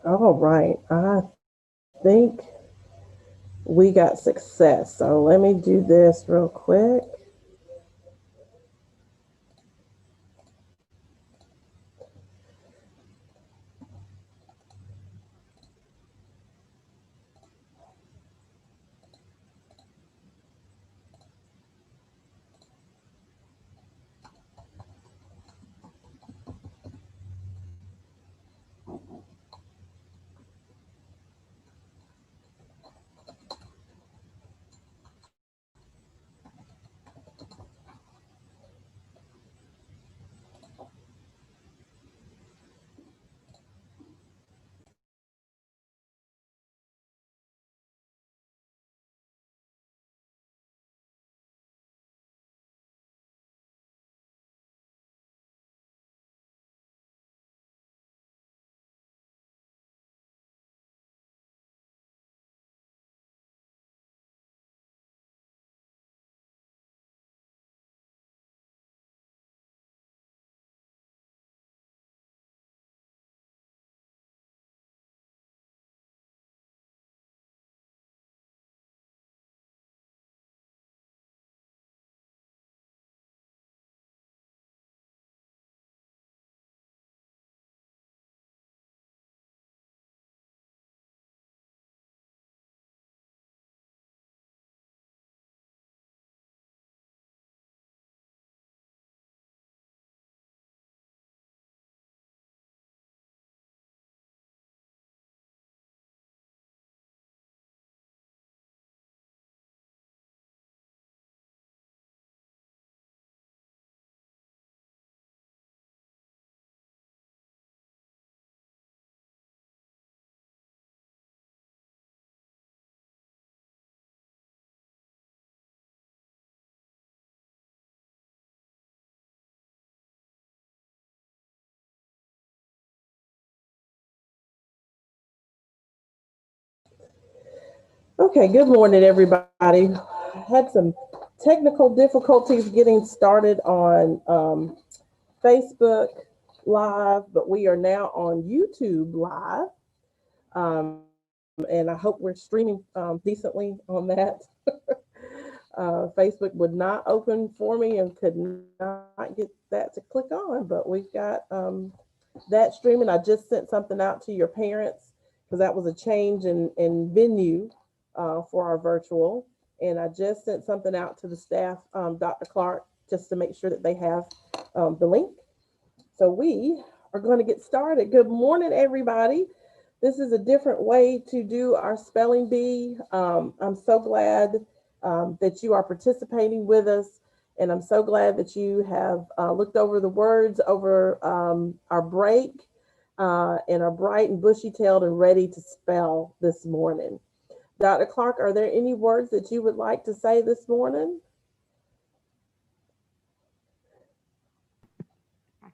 All right, I think we got success. So let me do this real quick. Okay, good morning, everybody. Had some technical difficulties getting started on Facebook Live, but we are now on YouTube Live. And I hope we're streaming decently on that. Facebook would not open for me and could not get that to click on, but we've got that streaming. I just sent something out to your parents because that was a change in venue for our virtual. And I just sent something out to the staff, Dr. Clark, just to make sure that they have the link. So we are going to get started. Good morning, everybody. This is a different way to do our spelling bee. I'm so glad that you are participating with us. And I'm so glad that you have looked over the words over our break and are bright and bushy tailed and ready to spell this morning. Dr. Clark, are there any words that you would like to say this morning?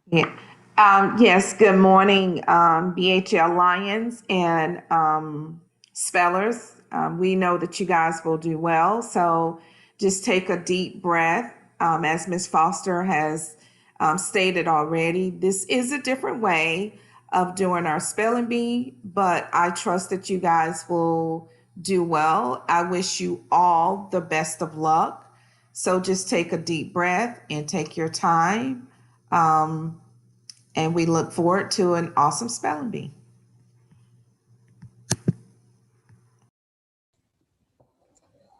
Yeah. Yes, good morning, BHL Lions and spellers. We know that you guys will do well. So just take a deep breath. As Ms. Foster has stated already, this is a different way of doing our spelling bee, but I trust that you guys will do well. I wish you all the best of luck. So just take a deep breath and take your time. Um, and we look forward to an awesome spelling bee.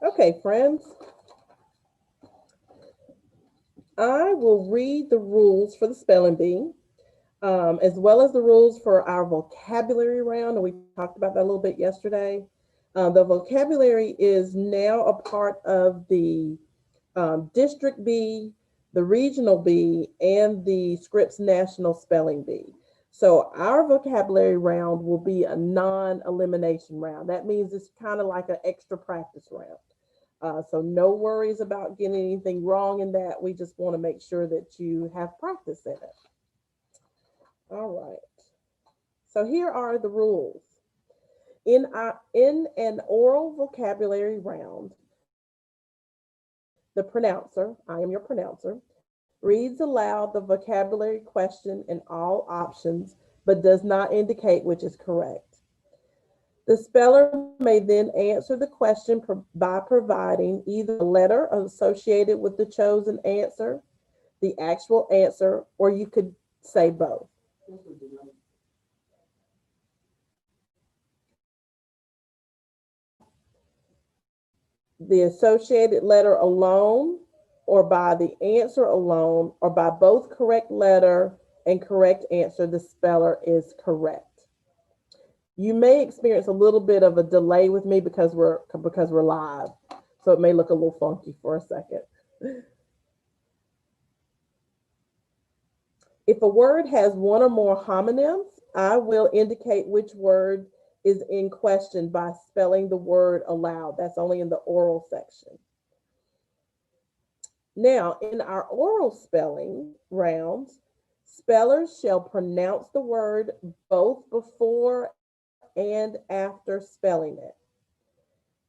Okay, friends, I will read the rules for the spelling bee, as well as the rules for our vocabulary round. And we talked about that a little bit yesterday. The vocabulary is now a part of the District B, the Regional B, and the Scripps National Spelling Bee. So our vocabulary round will be a non-elimination round. That means it's kind of like an extra practice round. So no worries about getting anything wrong in that. We just want to make sure that you have practice in it. All right. So here are the rules. In an oral vocabulary round, the pronouncer, I am your pronouncer, reads aloud the vocabulary question and all options, but does not indicate which is correct. The speller may then answer the question by providing either a letter associated with the chosen answer, the actual answer, or you could say both. The associated letter alone, or by the answer alone, or by both correct letter and correct answer, the speller is correct. You may experience a little bit of a delay with me because we're live, so it may look a little funky for a second. If a word has one or more homonyms, I will indicate which word is in question by spelling the word aloud. That's only in the oral section. Now, in our oral spelling rounds, spellers shall pronounce the word both before and after spelling it.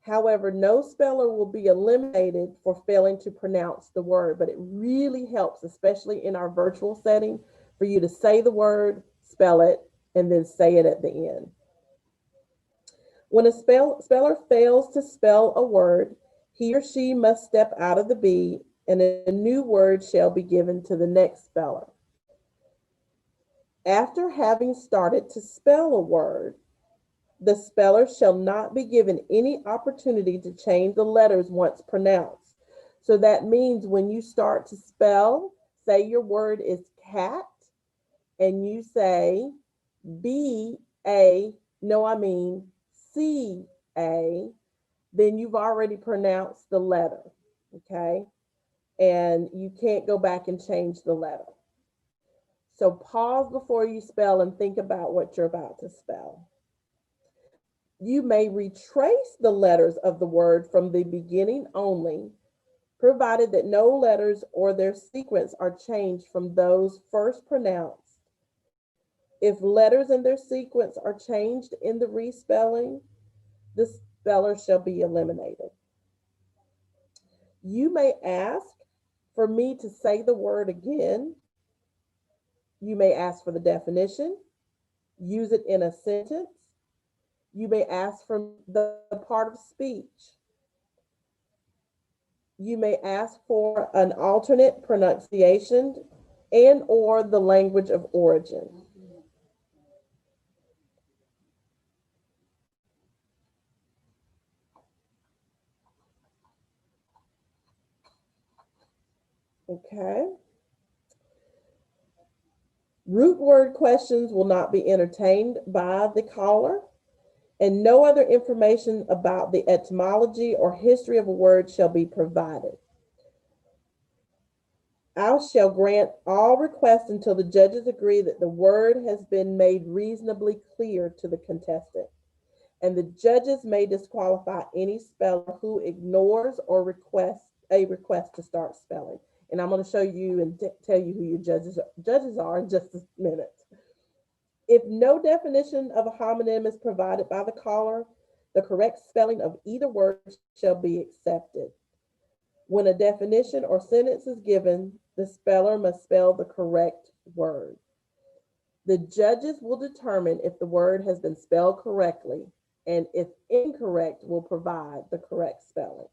However, no speller will be eliminated for failing to pronounce the word, but it really helps, especially in our virtual setting, for you to say the word, spell it, and then say it at the end. When a speller fails to spell a word, he or she must step out of the bee and a new word shall be given to the next speller. After having started to spell a word, the speller shall not be given any opportunity to change the letters once pronounced. So that means when you start to spell, say your word is cat, and you say B A, no, I mean C A, then you've already pronounced the letter, okay? And you can't go back and change the letter. So pause before you spell and think about what you're about to spell. You may retrace the letters of the word from the beginning only, provided that no letters or their sequence are changed from those first pronounced. If letters and their sequence are changed in the respelling, the speller shall be eliminated. You may ask for me to say the word again. You may ask for the definition, use it in a sentence. You may ask for the part of speech. You may ask for an alternate pronunciation and or the language of origin. Okay. Root word questions will not be entertained by the caller, and no other information about the etymology or history of a word shall be provided. I shall grant all requests until the judges agree that the word has been made reasonably clear to the contestant. And the judges may disqualify any speller who ignores or requests a request to start spelling. And I'm going to show you and tell you who your judges are in just a minute. If no definition of a homonym is provided by the caller, the correct spelling of either word shall be accepted. When a definition or sentence is given, the speller must spell the correct word. The judges will determine if the word has been spelled correctly, and if incorrect, will provide the correct spelling.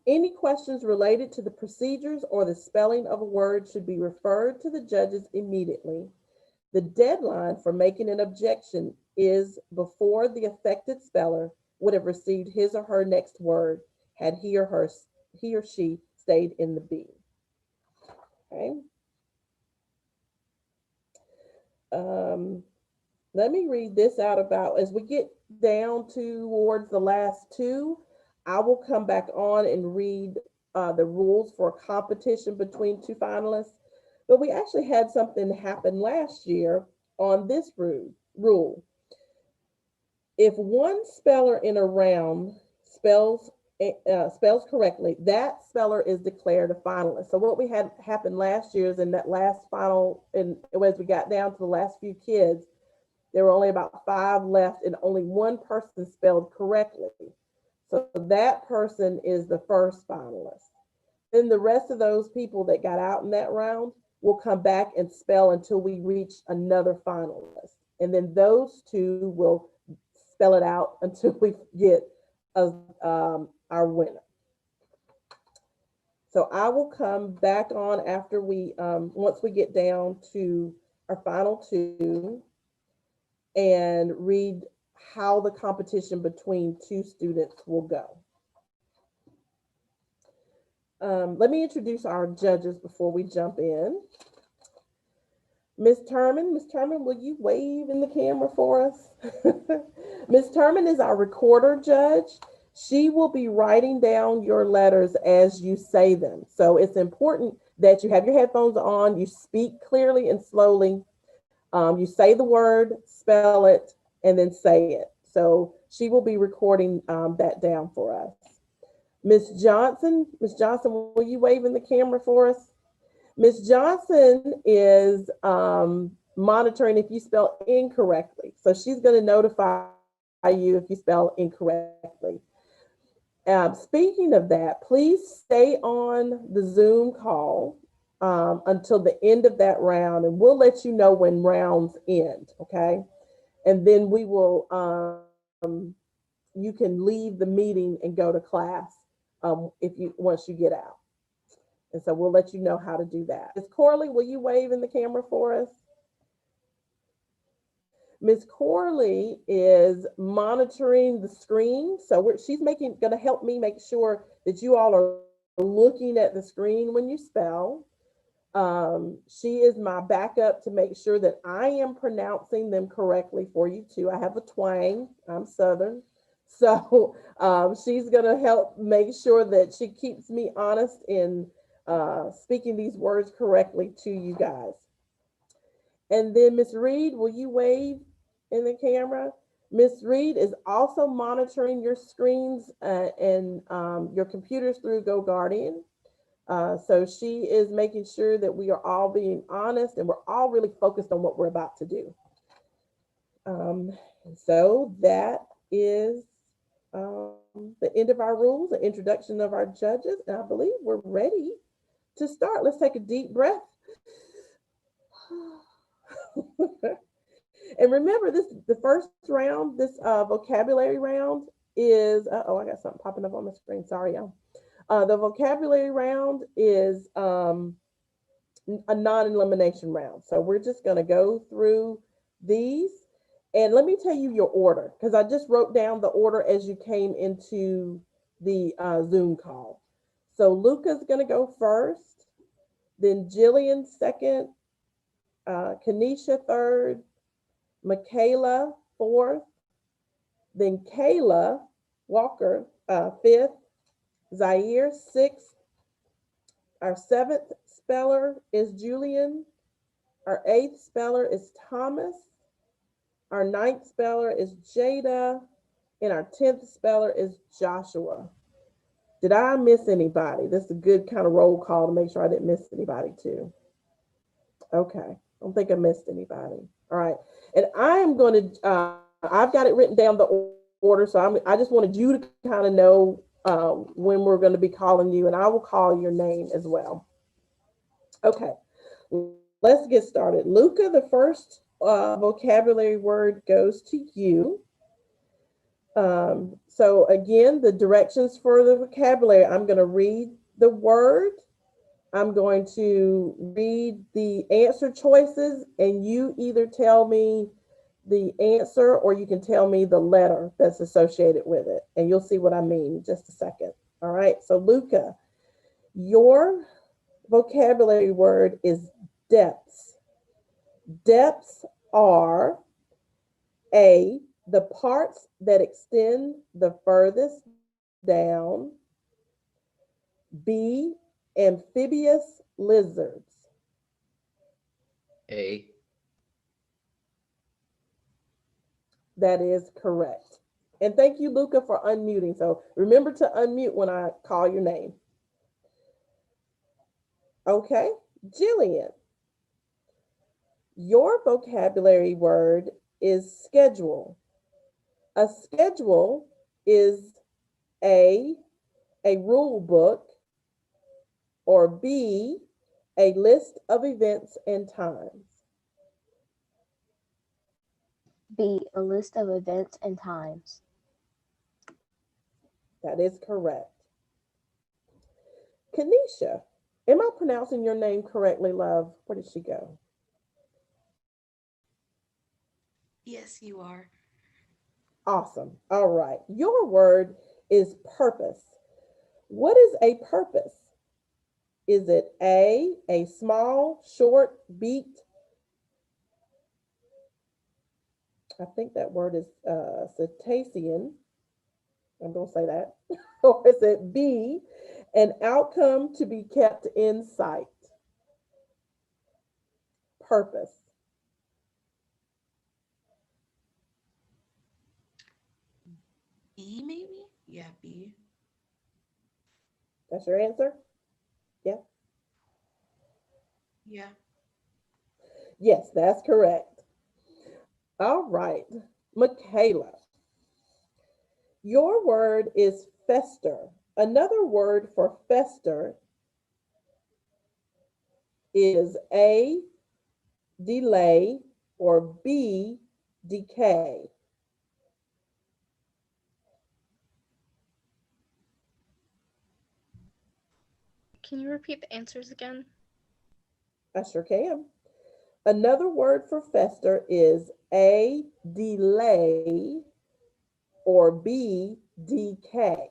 Any questions related to the procedures or the spelling of a word should be referred to the judges immediately. The deadline for making an objection is before the affected speller would have received his or her next word had he or she stayed in the bee. Okay. Let me read this out about as we get down towards the last two. I will come back on and read the rules for competition between two finalists. But we actually had something happen last year on this rule. If one speller in a round spells correctly, that speller is declared a finalist. So what we had happen last year is in that last final, and as we got down to the last few kids, there were only about 5 left, and only one person spelled correctly. So that person is the first finalist. Then the rest of those people that got out in that round will come back and spell until we reach another finalist. And then those two will spell it out until we get our winner. So I will come back on after once we get down to our final two and read how the competition between two students will go. Let me introduce our judges before we jump in. Miss Turman, will you wave in the camera for us? Miss Turman is our recorder judge. She will be writing down your letters as you say them. So it's important that you have your headphones on, you speak clearly and slowly. You say the word, spell it, and then say it. So she will be recording that down for us. Miss Johnson, will you wave in the camera for us? Miss Johnson is monitoring if you spell incorrectly. So she's going to notify you if you spell incorrectly. Speaking of that, please stay on the Zoom call until the end of that round, and we'll let you know when rounds end, okay? And then we will, you can leave the meeting and go to class once you get out. And so we'll let you know how to do that. Miss Corley, will you wave in the camera for us? Miss Corley is monitoring the screen. So she's going to help me make sure that you all are looking at the screen when you spell. She is my backup to make sure that I am pronouncing them correctly for you too. I have a twang, I'm Southern. So she's going to help make sure that she keeps me honest in speaking these words correctly to you guys. And then Miss Reed, will you wave in the camera? Miss Reed is also monitoring your screens and your computers through GoGuardian. So she is making sure that we are all being honest and we're all really focused on what we're about to do. So that is the end of our rules, the introduction of our judges, and I believe we're ready to start. Let's take a deep breath. And remember, the first round, this vocabulary round is, I got something popping up on the screen. Sorry, y'all. The vocabulary round is a non-elimination round. So we're just going to go through these. And let me tell you your order, because I just wrote down the order as you came into the Zoom call. So Luca's going to go first, then Jillian second, Kanisha third, Michaela fourth, then Kayla Walker fifth, Zaire sixth, our seventh speller is Julian, our eighth speller is Thomas, our ninth speller is Jada, and our 10th speller is Joshua. Did I miss anybody? This is a good kind of roll call to make sure I didn't miss anybody too. Okay, I don't think I missed anybody. All right, and I am going to, I've got it written down the order, so I just wanted you to kind of know when we're going to be calling you, and I will call your name as well. Okay, let's get started. Luca, the first vocabulary word goes to you. So again, the directions for the vocabulary, I'm going to read the word. I'm going to read the answer choices, and you either tell me the answer or you can tell me the letter that's associated with it. And you'll see what I mean in just a second. All right. So Luca, your vocabulary word is depths. Depths are A, the parts that extend the furthest down. B, amphibious lizards. A. That is correct. And thank you, Luca, for unmuting. So remember to unmute when I call your name. Okay, Jillian, your vocabulary word is schedule. A schedule is A rule book, or B, A list of events and times. B. A list of events and times. That is correct. Kanisha, am I pronouncing your name correctly, love? Where did she go? Yes, you are. Awesome. All right. Your word is purpose. What is a purpose? Is it a small, short, beaked? I think that word is cetacean. I'm going to say that. Or is it B, an outcome to be kept in sight? Purpose. B, maybe? Yeah, B. That's your answer? Yeah. Yeah. Yes, that's correct. All right. Michaela, your word is fester. Another word for fester is A, delay, or B, decay. Can you repeat the answers again? I sure can. Another word for fester is A, delay, or B, decay.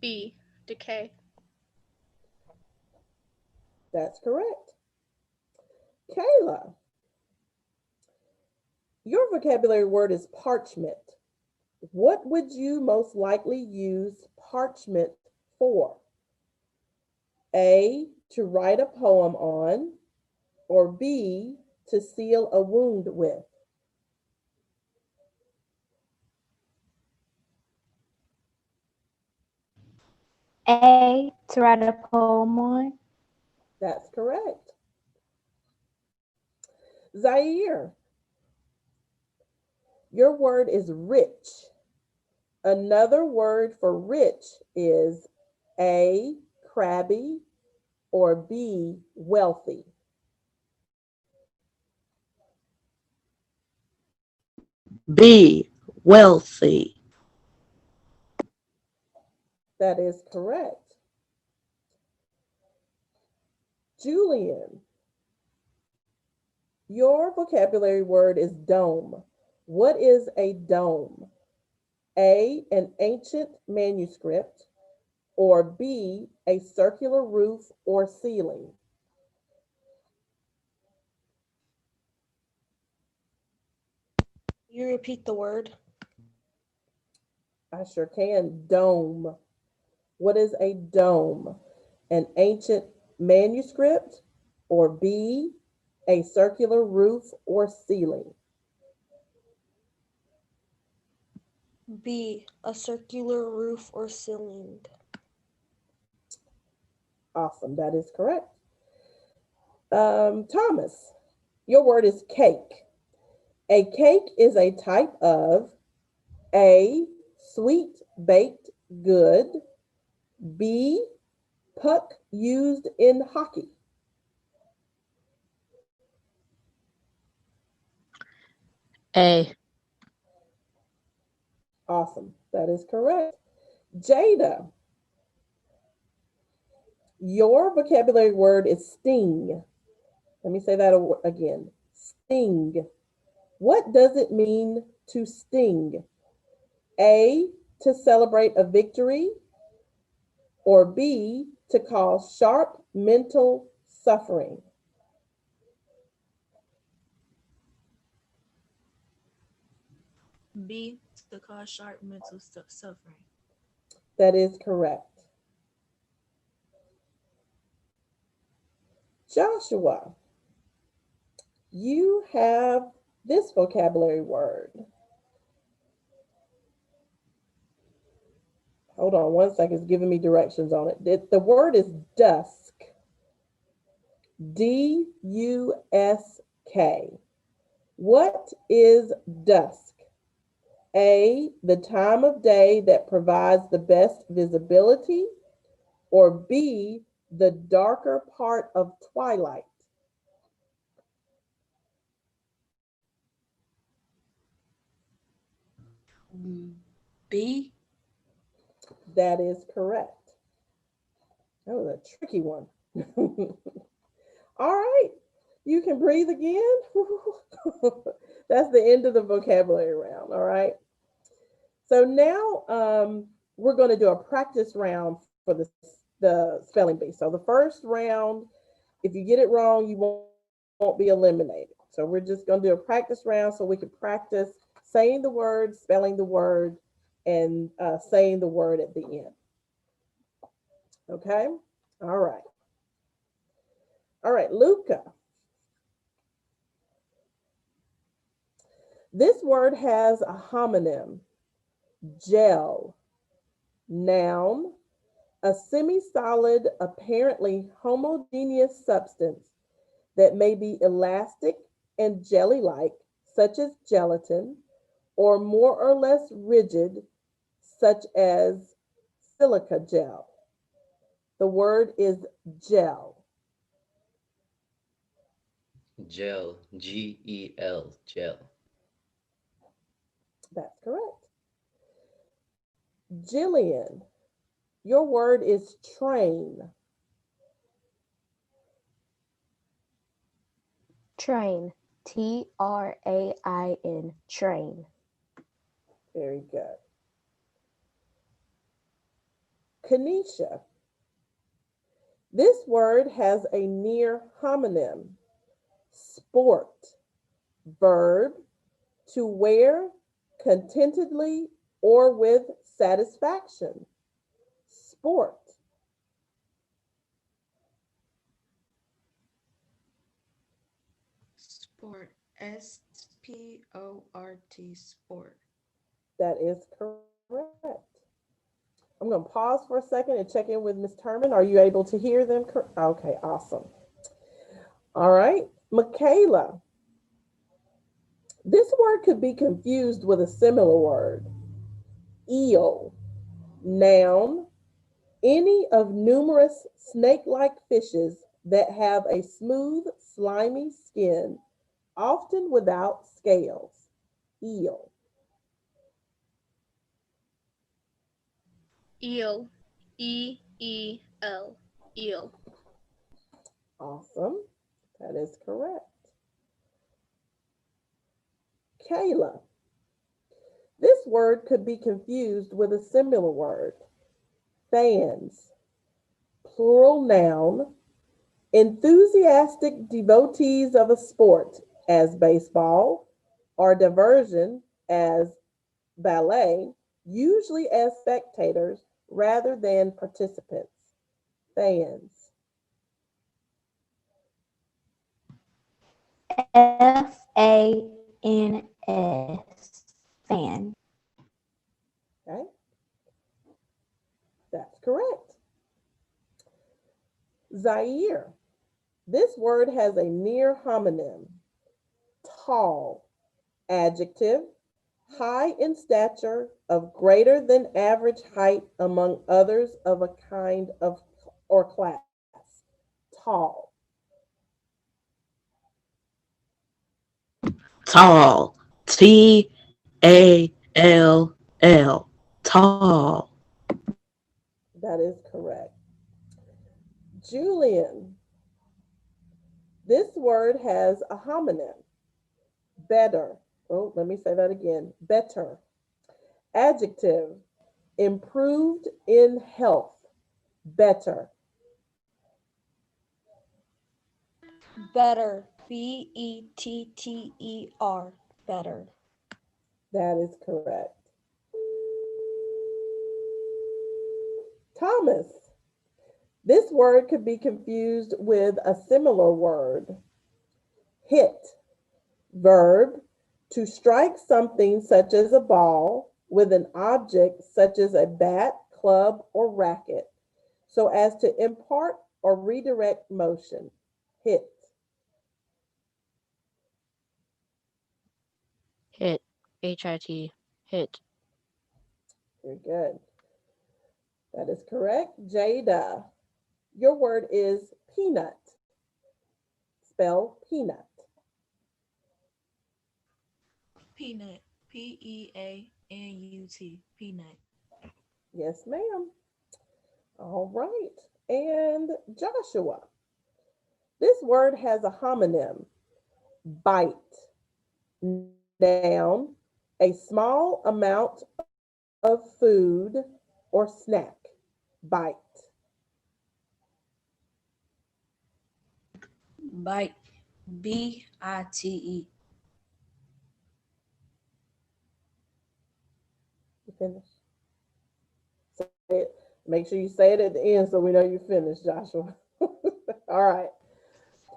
B. Decay. That's correct. Kayla, your vocabulary word is parchment. What would you most likely use parchment for? A, to write a poem on, or B, to seal a wound with? A. To write a poem on. That's correct. Zaire, your word is rich. Another word for rich is A, crabby, or B, wealthy. B. Wealthy. That is correct. Julian, your vocabulary word is dome. What is a dome? A, an ancient manuscript, or B, a circular roof or ceiling? You repeat the word? I sure can. Dome. What is a dome? An ancient manuscript, or B, a circular roof or ceiling? B, a circular roof or ceiling. Awesome. That is correct. Thomas, your word is cake. A cake is a type of A, sweet baked good, B, puck used in hockey. A. Awesome. That is correct. Jada, your vocabulary word is sting. Let me say that again. Sting. What does it mean to sting? A, to celebrate a victory, or B, to cause sharp mental suffering? B, to cause sharp mental suffering. That is correct. Joshua, you have this vocabulary word. Hold on one second, it's giving me directions on it. The word is dusk. D-U-S-K. What is dusk? A, the time of day that provides the best visibility, or B, the darker part of twilight? B. That is correct. That was a tricky one. All right, you can breathe again. That's the end of the vocabulary round. All right. So now we're going to do a practice round for the spelling bee. So the first round, if you get it wrong, you won't be eliminated. So we're just going to do a practice round so we can practice saying the word, spelling the word, and saying the word at the end. Okay? All right. All right, Luca. This word has a homonym, gel, noun, a semi-solid, apparently homogeneous substance that may be elastic and jelly-like, such as gelatin, or more or less rigid, such as silica gel. The word is gel. Gel, Gel, gel. That's correct. Jillian, your word is train. Train. Train. Train. Very good. Kanisha, this word has a near homonym, sport, verb, to wear contentedly or with satisfaction. Sport. Sport. Sport. Sport. That is correct. I'm going to pause for a second and check in with Ms. Turman. Are you able to hear them? Okay, awesome. All right, Michaela. This word could be confused with a similar word, eel, noun, any of numerous snake-like fishes that have a smooth, slimy skin, often without scales. Eel. Eel. E-E-L. Eel. Awesome. That is correct. Kayla. This word could be confused with a similar word, fans, plural noun, enthusiastic devotees of a sport as baseball or diversion as ballet, usually as spectators rather than participants. Fans. Fans. Fan. Okay, that's correct. Zaire. This word has a near homonym, tall, adjective, high in stature, of greater than average height among others of a kind of or class. Tall. Tall. Tall. Tall. That is correct. Julian. This word has a homonym, better. Oh, let me say that again. Better. Adjective, improved in health. Better. Better. Better. Better. That is correct. Thomas. This word could be confused with a similar word, hit. Verb, to strike something such as a ball with an object such as a bat, club, or racket, so as to impart or redirect motion. Hit. Hit. HIT. Hit. Very good. That is correct. Jada, your word is peanut. Spell peanut. Peanut. Peanut. Peanut. Yes, ma'am. All right. And Joshua, this word has a homonym. Bite. Noun, a small amount of food or snack. Bite. Bite. Bite. You finished? Say it. Make sure you say it at the end so we know you finished, Joshua. All right.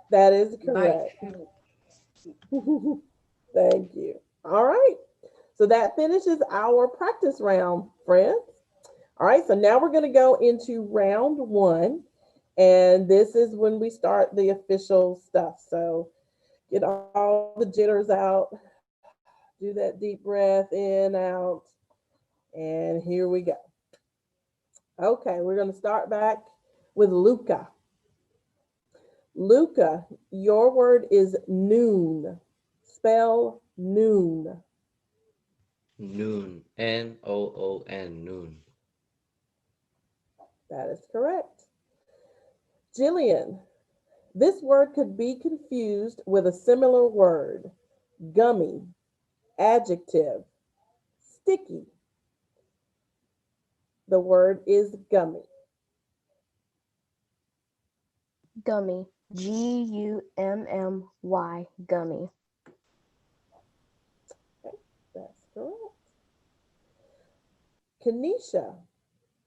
That is Bite. correct. Thank you. All right. So that finishes our practice round, friends. All right. So now we're going to go into round one. And this is when we start the official stuff. So get all the jitters out. Do that deep breath in, out. And here we go. Okay. We're going to start back with Luca. Luca, your word is noon. Spell noon. Noon. Noon. Noon. That is correct. Jillian, this word could be confused with a similar word. Gummy, adjective, sticky. The word is gummy. Gummy. Gummy. Gummy. Okay, that's correct. Kanisha,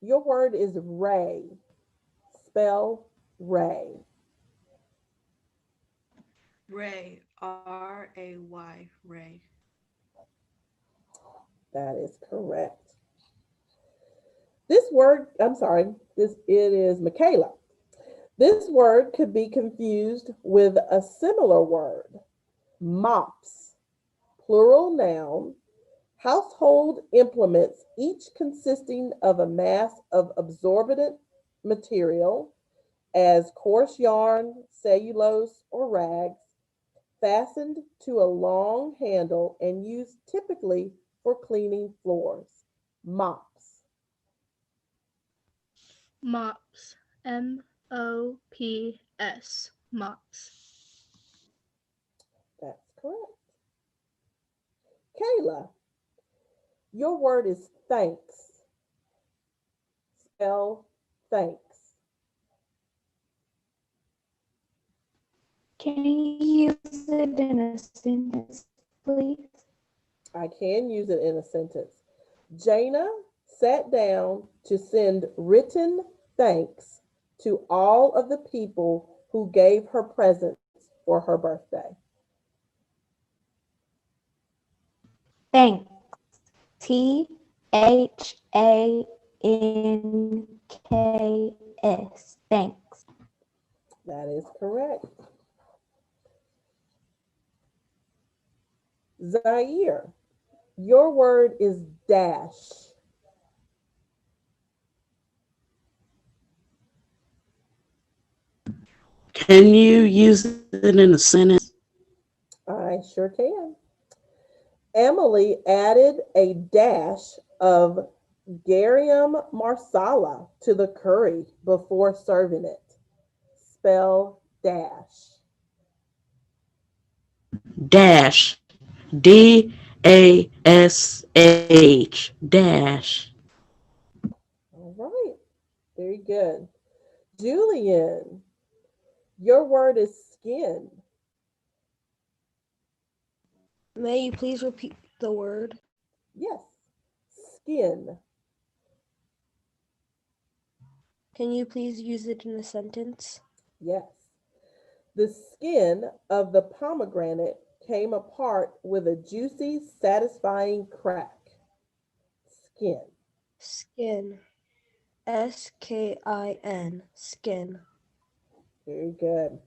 your word is ray. Spell ray. Ray. Ray. That is correct. This word, I'm sorry, it is Michaela. This word could be confused with a similar word. Mops, plural noun, household implements, each consisting of a mass of absorbent material as coarse yarn, cellulose, or rags, fastened to a long handle and used typically for cleaning floors. Mops. Mops. Mops. Mops. That's correct. Kayla, your word is thanks. Spell thanks. Can you use it in a sentence, please? I can use it in a sentence. Jana sat down to send written thanks to all of the people who gave her presents for her birthday. Thanks. Thanks. Thanks. That is correct. Zaire, your word is dash. Can you use it in a sentence? I sure can. Emily added a dash of garum marsala to the curry before serving it. Spell dash. Dash. DASH. Dash. All right. Very good. Julian, your word is skin. May you please repeat the word? Yes, skin. Can you please use it in a sentence? Yes. The skin of the pomegranate came apart with a juicy, satisfying crack. Skin. Skin. Skin. Skin. Very good.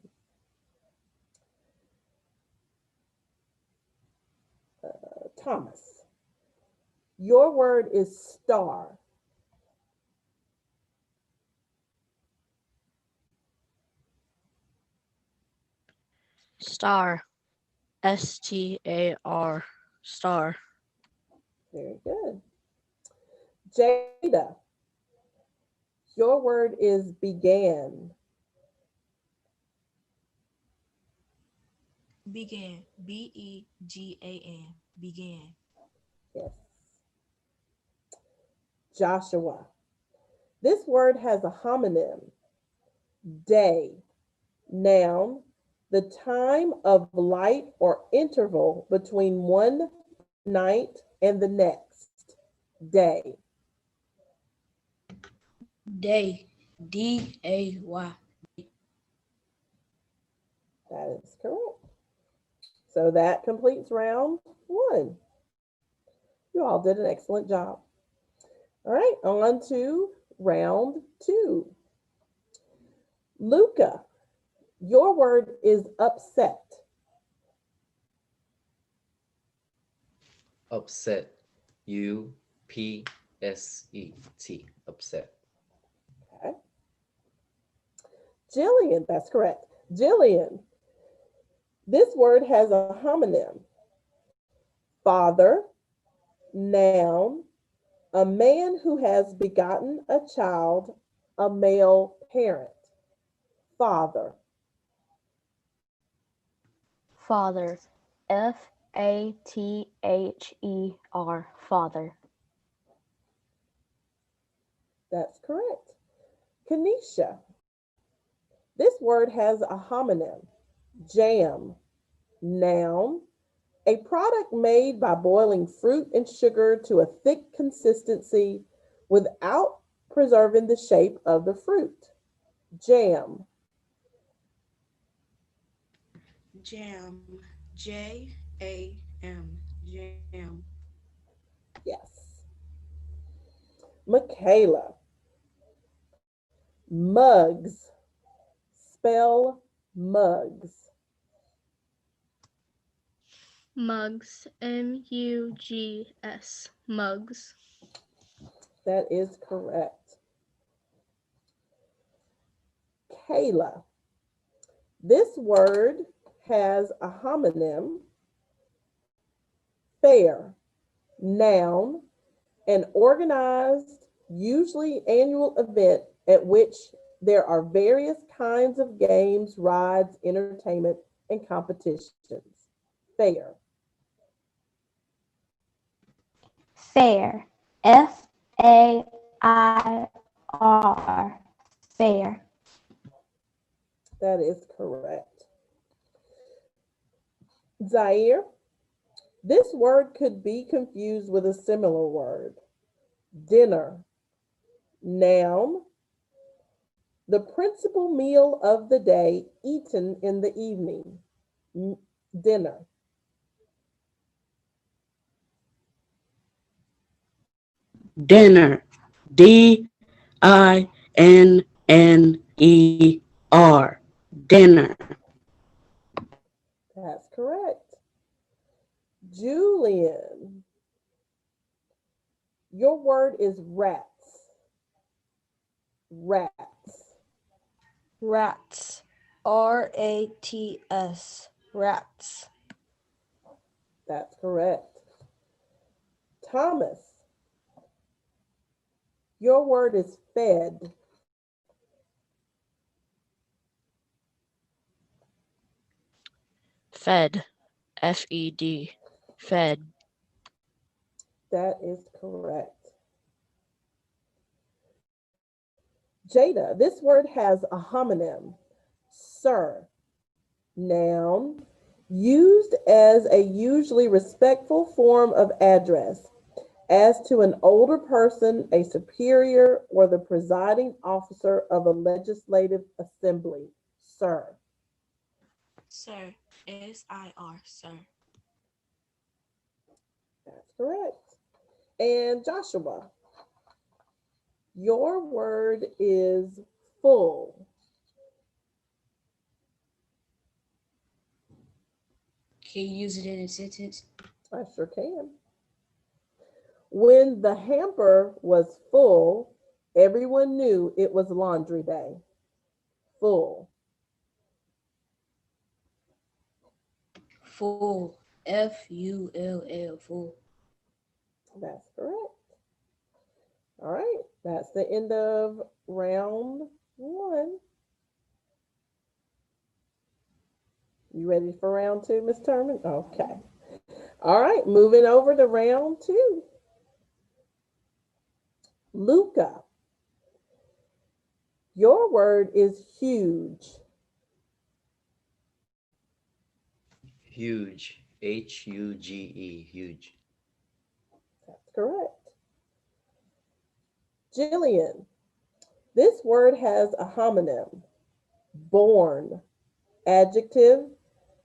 Thomas, Your word is star. Star. STAR. Star. Very good. Jada, your word is began. Began. BEGAN. Began. Yes. Joshua, this word has a homonym. Day. Noun, the time of light or interval between one night and the next. Day. Day. DAY. That is correct. So that completes round one. You all did an excellent job. All right, on to round two. Luca, your word is upset. Upset. UPSET. Upset. Okay. Jillian, that's correct. Jillian, this word has a homonym. Father, noun, a man who has begotten a child, a male parent. Father. Father. FATHER. Father. That's correct. Kanisha, this word has a homonym. Jam, noun, a product made by boiling fruit and sugar to a thick consistency without preserving the shape of the fruit. Jam. Jam. JAM. Jam. Yes. Michaela. Mugs. Spell mugs. Mugs. MUGS. Mugs. That is correct. Kayla. This word has a homonym. Fair, noun, an organized, usually annual event at which there are various kinds of games, rides, entertainment, and competitions. Fair. Fair. FAIR. Fair. That is correct. Zaire, this word could be confused with a similar word. Dinner, noun, the principal meal of the day eaten in the evening. Dinner. Dinner. DINNER. Dinner. That's correct. Julian, your word is rats. Rats. Rats. RATS. Rats. That's correct. Thomas, your word is fed. Fed. FED. Fed. That is correct. Jada, this word has a homonym. Sir, noun, used as a usually respectful form of address, as to an older person, a superior, or the presiding officer of a legislative assembly. Sir. Sir. SIR. Sir. That's correct. And Joshua, your word is full. Can you use it in a sentence? I sure can. When the hamper was full, everyone knew it was laundry day. Full. Full. Full. Full. That's correct. All right. That's the end of round one. You ready for round two, Miss Turman? Okay. All right. Moving over to round two. Luca. Your word is huge. Huge. Huge. Huge. That's correct. Jillian. This word has a homonym. Born. Adjective.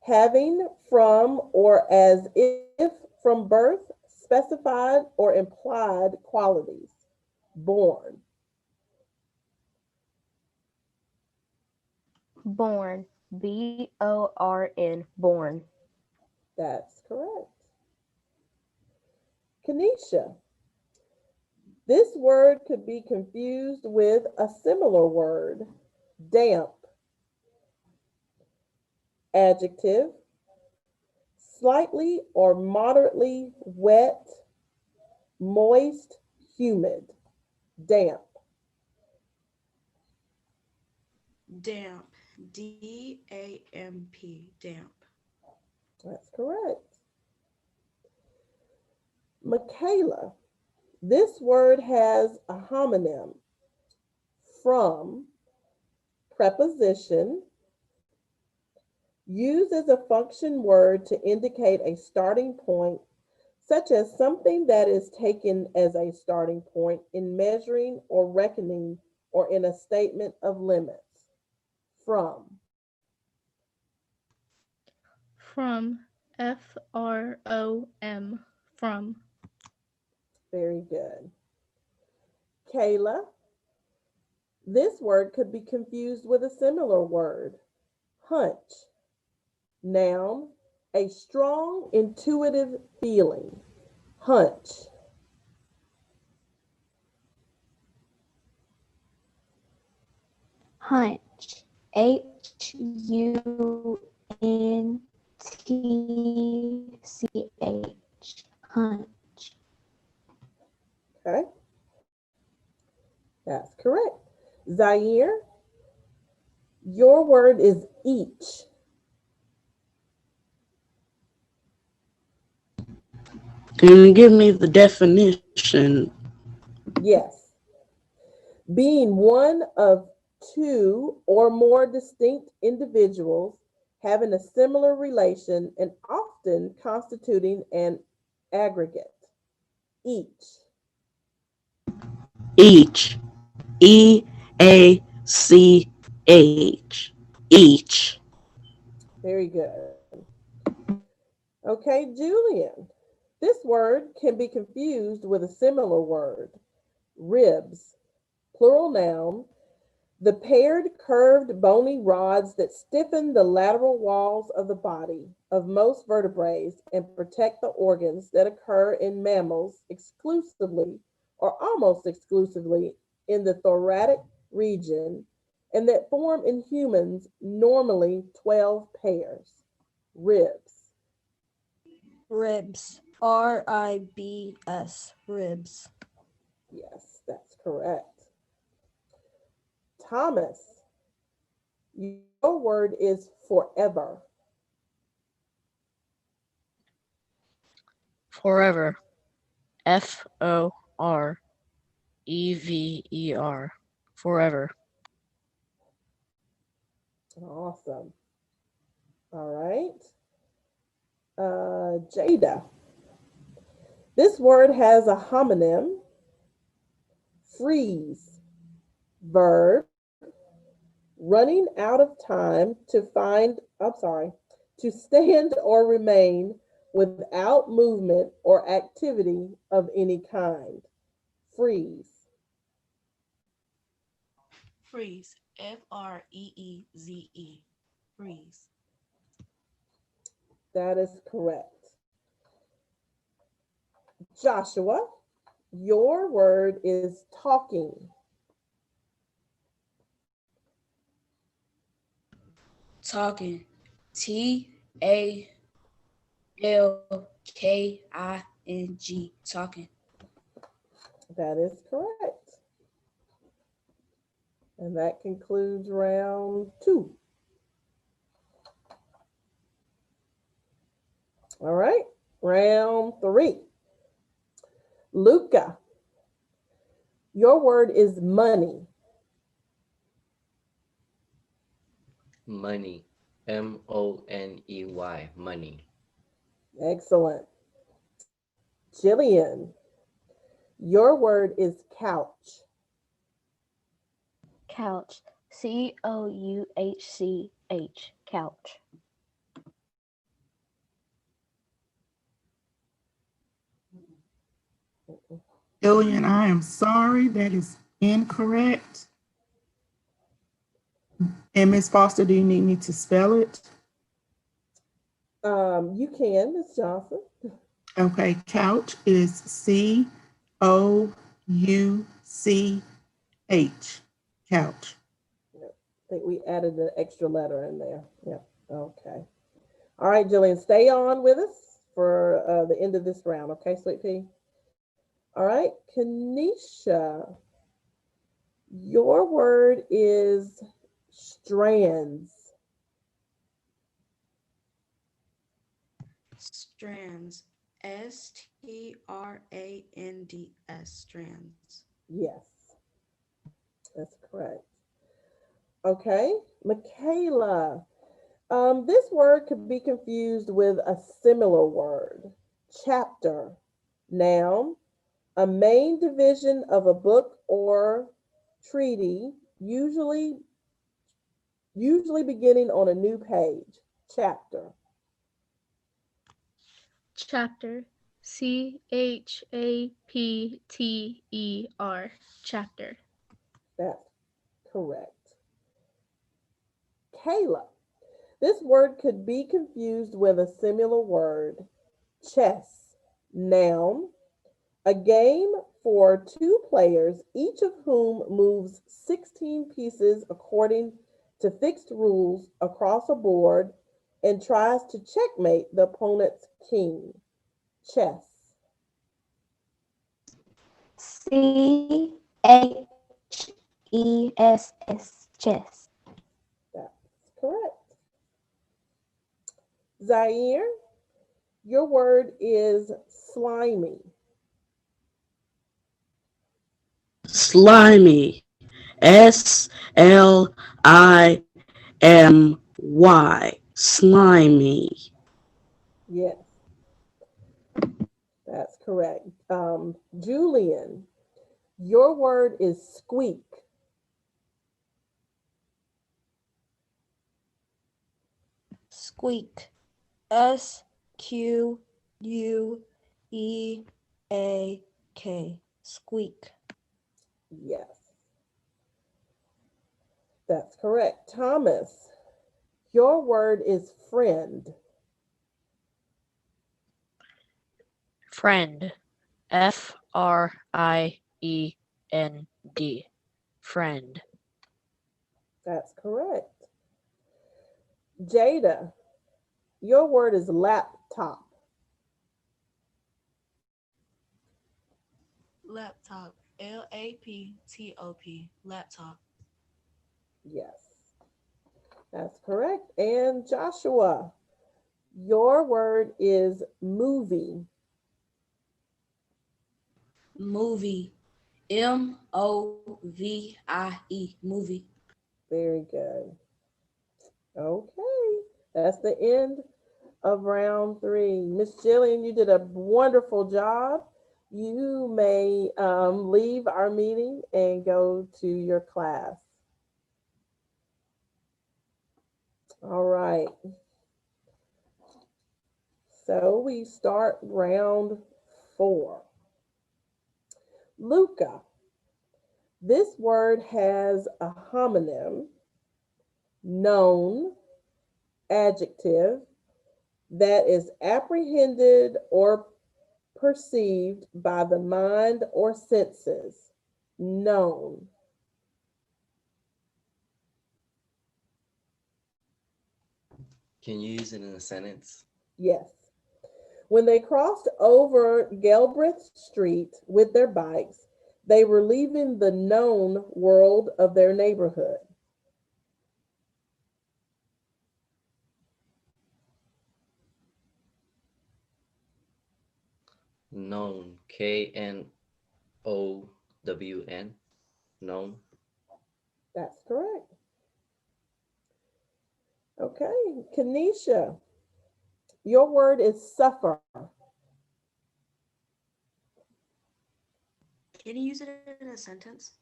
Having from or as if from birth, specified or implied qualities. Born. Born. BORN. Born. That's correct. Kenesha. This word could be confused with a similar word. Damp. Adjective. Slightly or moderately wet, moist, humid. Damp. Damp. DAMP. Damp. That's correct. Michaela. This word has a homonym. From, preposition, used as a function word to indicate a starting point, such as something that is taken as a starting point in measuring or reckoning or in a statement of limits. From. From. FROM. From. Very good. Kayla. This word could be confused with a similar word. Hunch. Noun, a strong intuitive feeling. Hunch. Hunch. HUNTCH. Hunch. Okay, that's correct. Zaire, your word is each. Can you give me the definition? Yes. Being one of two or more distinct individuals having a similar relation and often constituting an aggregate. Each. Each. EACH. Each. Very good. Okay, Julian. This word can be confused with a similar word. Ribs. Plural noun. The paired, curved, bony rods that stiffen the lateral walls of the body of most vertebrates and protect the organs that occur in mammals exclusively or almost exclusively in the thoracic region and that form in humans normally 12 pairs. Ribs. Ribs. RIBS. Ribs. Yes, that's correct. Thomas, your word is forever. Forever. FOREVER. Forever. Awesome. All right. Jada. This word has a homonym. Freeze. Verb. Running out of time to to stand or remain without movement or activity of any kind. Freeze. Freeze. FREEZE. Freeze. That is correct. Joshua, Your word is talking. Talking. Talking. Talking. That is correct. And that concludes round 2. All right, round 3. Luca, your word is money. Money. Money. Money. Excellent. Jillian, your word is couch. Couch. Couch. Couch. Jillian, I am sorry. That is incorrect. And Miss Foster, do you need me to spell it? You can, Miss Johnson. Okay, couch is Couch. Couch. I think we added an extra letter in there. Yeah. Okay. All right, Jillian, stay on with us for the end of this round. Okay, Sweet Pea? All right, Kanisha, your word is strands. Strands. Strands. Strands. Yes, that's correct. Okay, Michaela, this word could be confused with a similar word. Chapter, noun, a main division of a book or treaty, usually beginning on a new page. Chapter. Chapter. Chapter. Chapter. That's correct. Kayla. This word could be confused with a similar word. Chess. Noun, a game for 2 players, each of whom moves 16 pieces according to fixed rules across a board and tries to checkmate the opponent's king. Chess. Chess. Chess. That's correct. Zaire, your word is slimy. Slimy. Slimy. Slimy. Yes, that's correct. Julian, your word is squeak. Squeak. Squeak. Squeak. Yes, that's correct. Thomas, your word is friend. Friend. Friend. Friend. That's correct. Jada, your word is laptop. Laptop. Laptop. Laptop. Yes, that's correct. And Joshua, your word is movie. Movie. Movie. Very good. Okay, that's the end of round 3. Miss Jillian, you did a wonderful job. You may leave our meeting and go to your class. All right. So we start round 4. Luca. This word has a homonym, known, adjective, that is apprehended or perceived by the mind or senses. Known. Can you use it in a sentence? Yes. When they crossed over Galbraith Street with their bikes, they were leaving the known world of their neighborhood. Known. Known. Known. That's correct. Okay, Kenesha, your word is suffer. Can you use it in a sentence?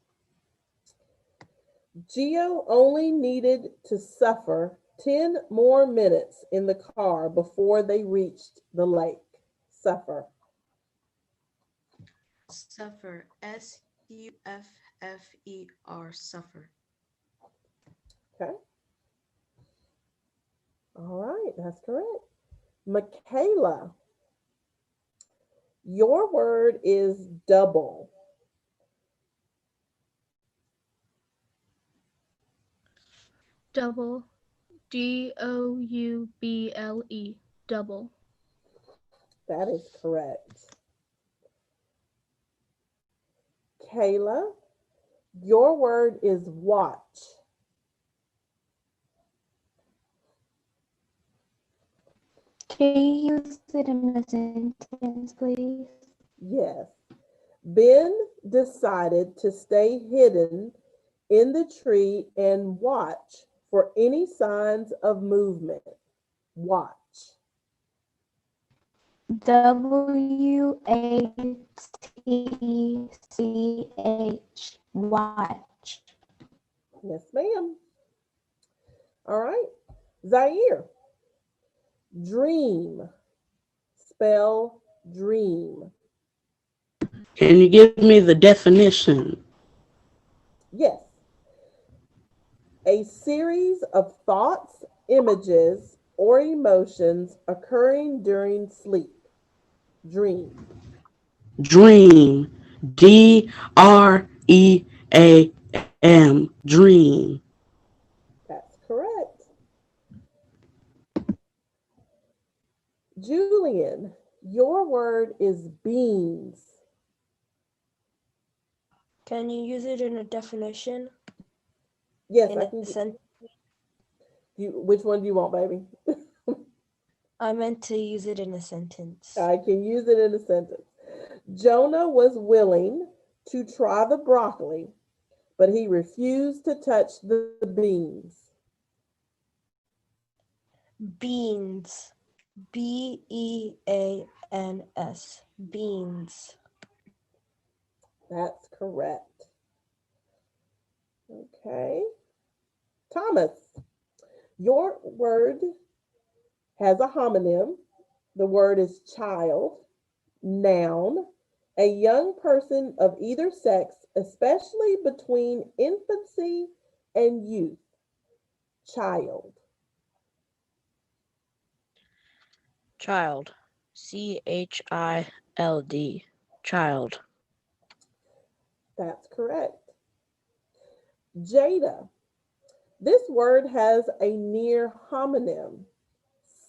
Geo only needed to suffer 10 more minutes in the car before they reached the lake. Suffer. Suffer. Suffer. Suffer. Okay. All right, that's correct. Michaela, your word is double. Double. Double. Double. That is correct. Kayla, your word is watch. Can you use it in a sentence, please? Yes. Ben decided to stay hidden in the tree and watch for any signs of movement. Watch. WATCH. Watch. Yes, ma'am. All right. Zaire, dream. Spell dream. Can you give me the definition? Yes. A series of thoughts, images, or emotions occurring during sleep. Dream. Dream. DREAM. Dream. That's correct. Julian, your word is beans. Can you use it in a definition? Yes, In I a can. sentence? Which one do you want, baby? I meant to use it in a sentence. I can use it in a sentence. Jonah was willing to try the broccoli, but he refused to touch the beans. Beans. BEANS. Beans. That's correct. Okay. Thomas, your word has a homonym. The word is child. Noun, a young person of either sex, especially between infancy and youth. Child. Child. CHILD. Child. That's correct. Jada, this word has a near homonym.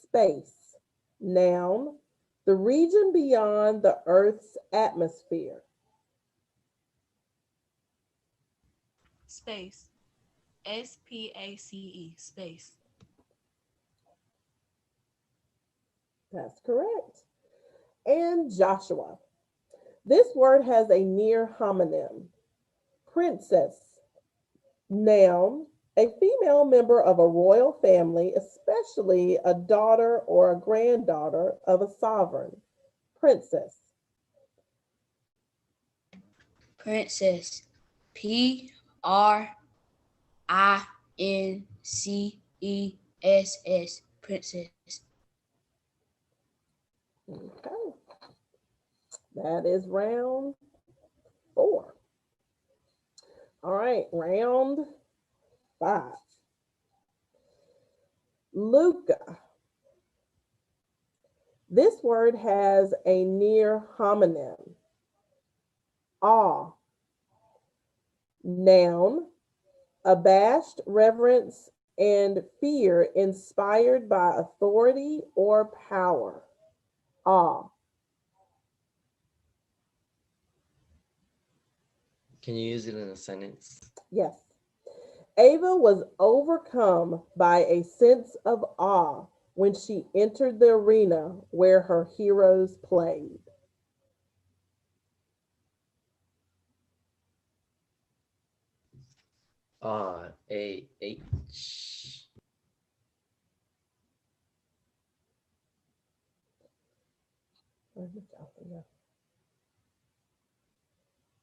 Space. Noun, the region beyond the Earth's atmosphere. Space. SPACE. Space. That's correct. And Joshua, this word has a near homonym. Princess. Noun, a female member of a royal family, especially a daughter or a granddaughter of a sovereign. Princess. Princess. PRINCESS. Princess. Okay. That is round 4. All right, round 5. Luca, This word has a near homonym. Awe. Noun, abashed reverence and fear inspired by authority or power. Awe. Can you use it in a sentence? Yes. Ava was overcome by a sense of awe when she entered the arena where her heroes played. R-A-H.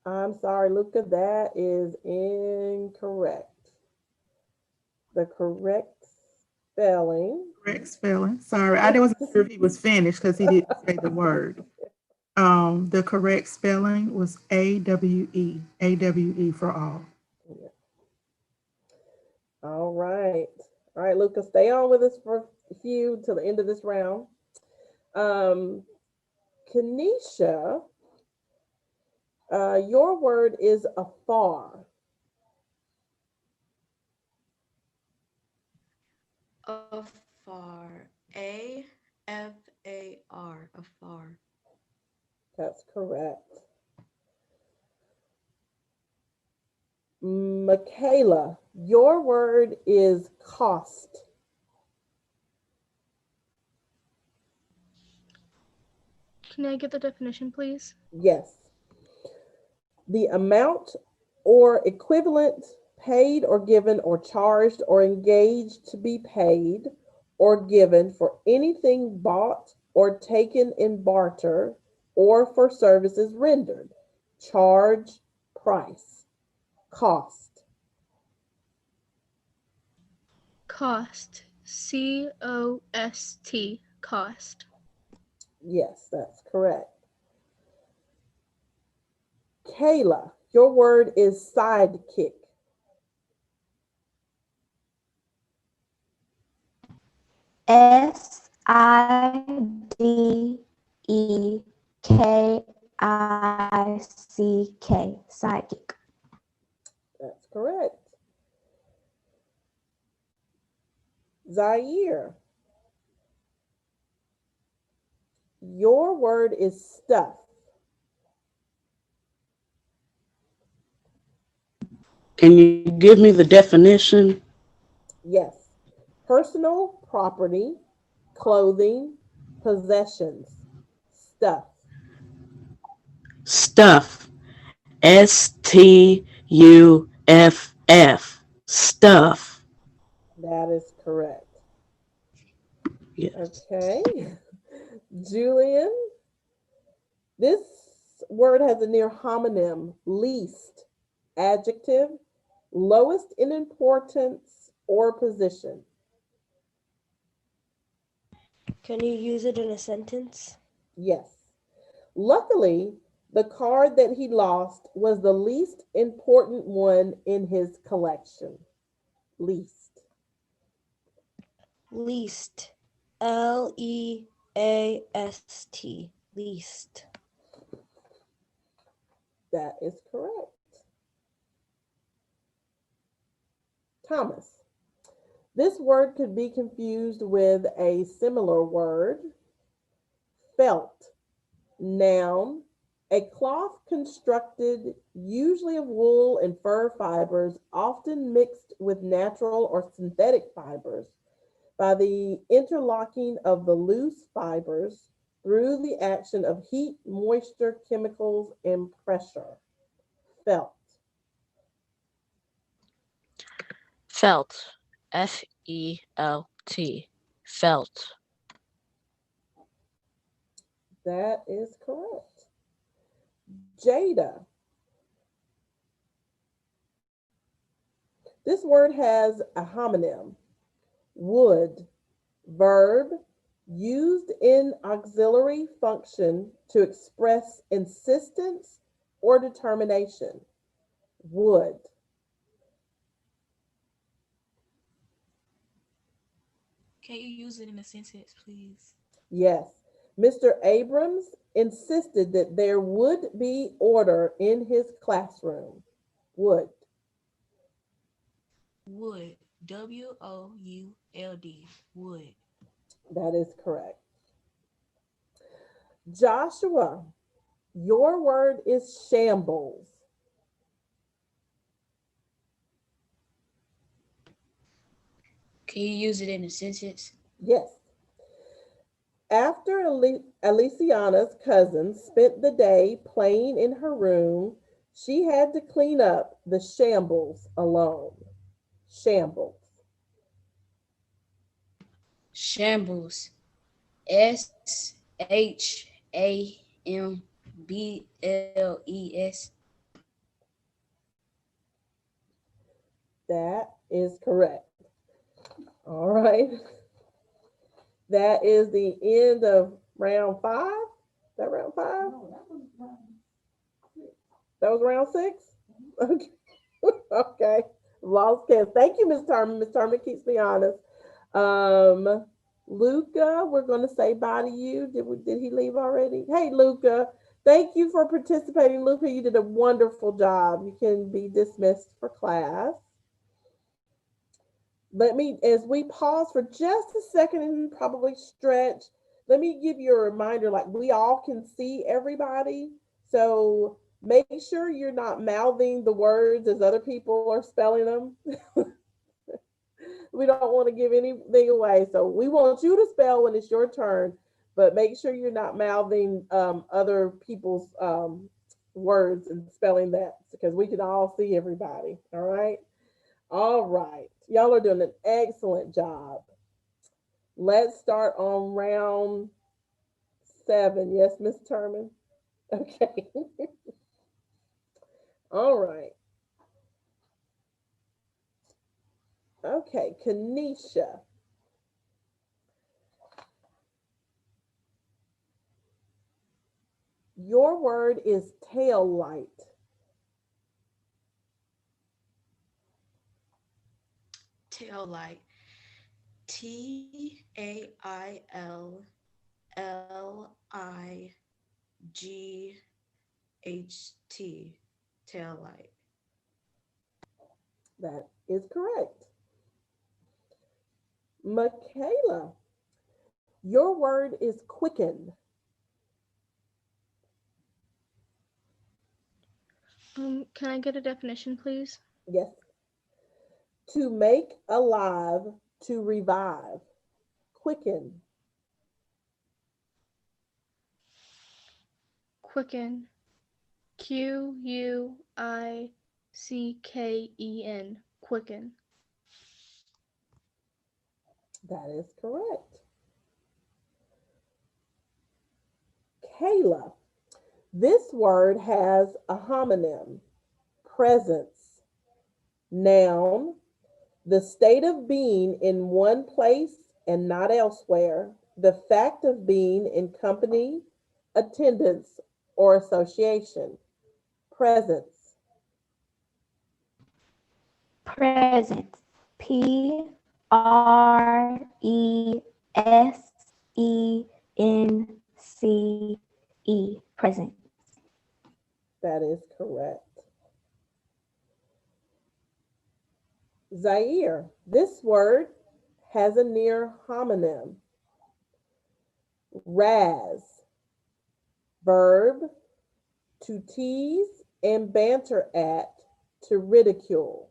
I'm sorry, Luca, that is incorrect. The correct spelling. Correct spelling. Sorry, I wasn't sure if he was finished because he didn't say the word. The correct spelling was AWE. AWE for all. Yeah. All right. All right, Luca, stay on with us for a few till the end of this round. Kanisha, your word is afar. Afar. A-F-A-R. Afar. That's correct. Michaela, your word is cost. Can I get the definition, please? Yes. The amount or equivalent paid or given or charged or engaged to be paid or given for anything bought or taken in barter or for services rendered. Charge, price, cost. Cost. C-O-S-T. Cost. Yes, that's correct. Kayla, your word is sidekick. Sidekick. Sidekick. That's correct. Zaire, your word is stuff. Can you give me the definition? Yes. Personal property, clothing, possessions, stuff. Stuff. Stuff. Stuff. That is correct. Yes. Okay. Julian, this word has a near homonym, least, adjective, lowest in importance or position. Can you use it in a sentence? Yes. Luckily, the card that he lost was the least important one in his collection. Least. Least. L-E-A-S-T. Least. That is correct. Thomas. This word could be confused with a similar word, felt. Noun, a cloth constructed usually of wool and fur fibers, often mixed with natural or synthetic fibers by the interlocking of the loose fibers through the action of heat, moisture, chemicals, and pressure. Felt. Felt. F-E-L-T. Felt. That is correct. Jada. This word has a homonym. Would. Verb used in auxiliary function to express insistence or determination. Would. Can you use it in a sentence, please? Yes. Mr. Abrams insisted that there would be order in his classroom. Would. Would. WOULD. Would. That is correct. Joshua, your word is shambles. Can you use it in a sentence? Yes. After Aliciana's cousin spent the day playing in her room, she had to clean up the shambles alone. Shambles. Shambles. SHAMBLES. That is correct. All right. That is the end of round 5. Is that round 5? That was round 6? Okay. Okay. Lost count. Thank you, Ms. Turman. Ms. Turman keeps me honest. Luca, we're going to say bye to you. Did he leave already? Hey, Luca. Thank you for participating. Luca, you did a wonderful job. You can be dismissed for class. As we pause for just a second and probably stretch, let me give you a reminder, like we all can see everybody. So make sure you're not mouthing the words as other people are spelling them. We don't want to give anything away. So we want you to spell when it's your turn, but make sure you're not mouthing other people's words and spelling that because we can all see everybody. All right. All right. Y'all are doing an excellent job. Let's start on round 7. Yes, Miss Turman? Okay. All right. Okay, Kanisha. Your word is tail light. Tail light. TAILLIGHT. Tail light. That is correct. Michaela, your word is quicken. Can I get a definition, please? Yes. To make alive, to revive. Quicken. Quicken. QUICKEN. Quicken. That is correct. Kayla, this word has a homonym. Presence. Noun, the state of being in one place and not elsewhere, the fact of being in company, attendance, or association. Presence. Presence. PRESENCE. Present. That is correct. Zaire, this word has a near homonym. Razz, verb, to tease and banter at, to ridicule.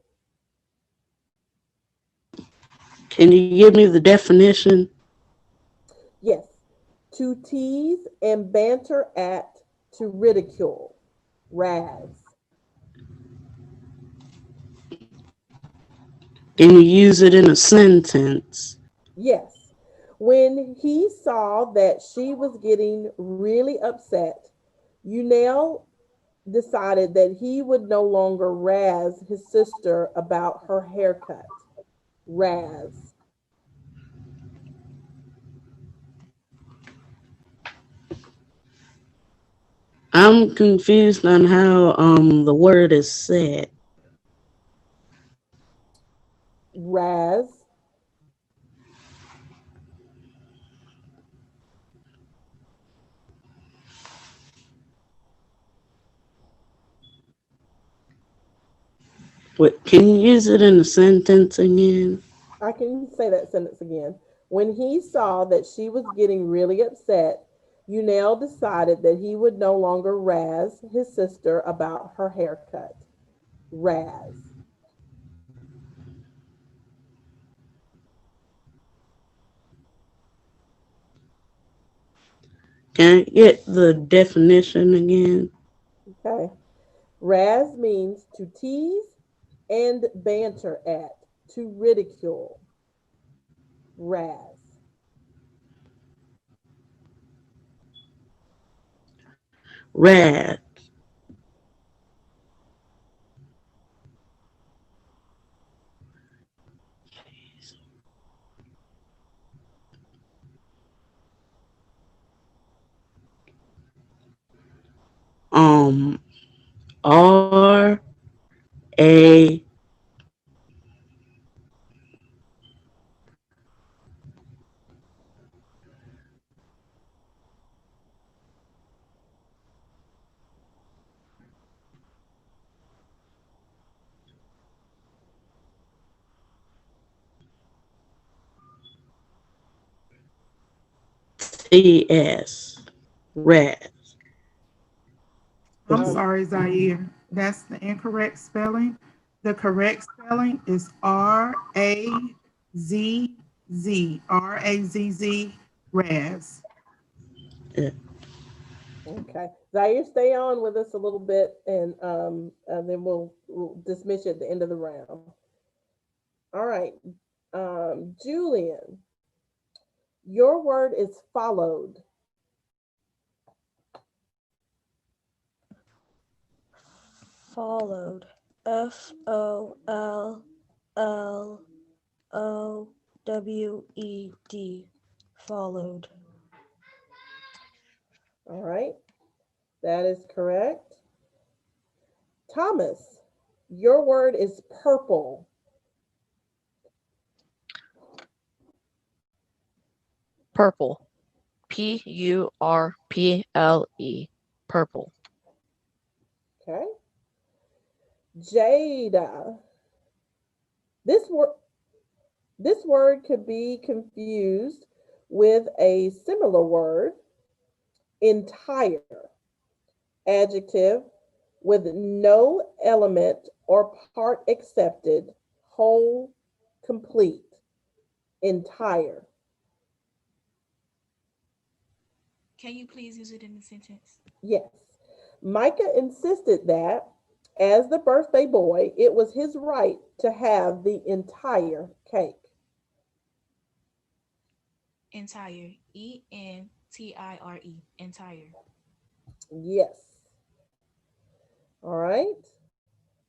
Can you give me the definition? Yes, to tease and banter at, to ridicule. Razz. Can you use it in a sentence? Yes. When he saw that she was getting really upset, you now decided that he would no longer razz his sister about her haircut. Razz. I'm confused on how the word is said. Razz. What, can you use it in a sentence again? I can say that sentence again. When he saw that she was getting really upset, Unel decided that he would no longer razz his sister about her haircut. Razz. Can I get the definition again? Okay. Razz means to tease and banter at, to ridicule. Razz. Rad. Um, R A T S. Rad. I'm Um, sorry, Zaire. That's the incorrect spelling. The correct spelling is R-A-Z-Z. R-A-Z-Z, Raz. Yeah. okay. Zaire, stay on with us a little bit and then we'll dismiss you at the end of the round. All right. Julian, your word is followed. Followed. Followed. Followed. All right. That is correct. Thomas, your word is purple. Purple. Purple. Purple. Okay. Jada. This word this word could be confused with a similar word, entire, adjective with no element or part accepted, whole, complete, entire. Can you please use it in a sentence? Yes. Micah insisted that, as the birthday boy, it was his right to have the entire cake. Entire. Entire. Entire. Yes. All right.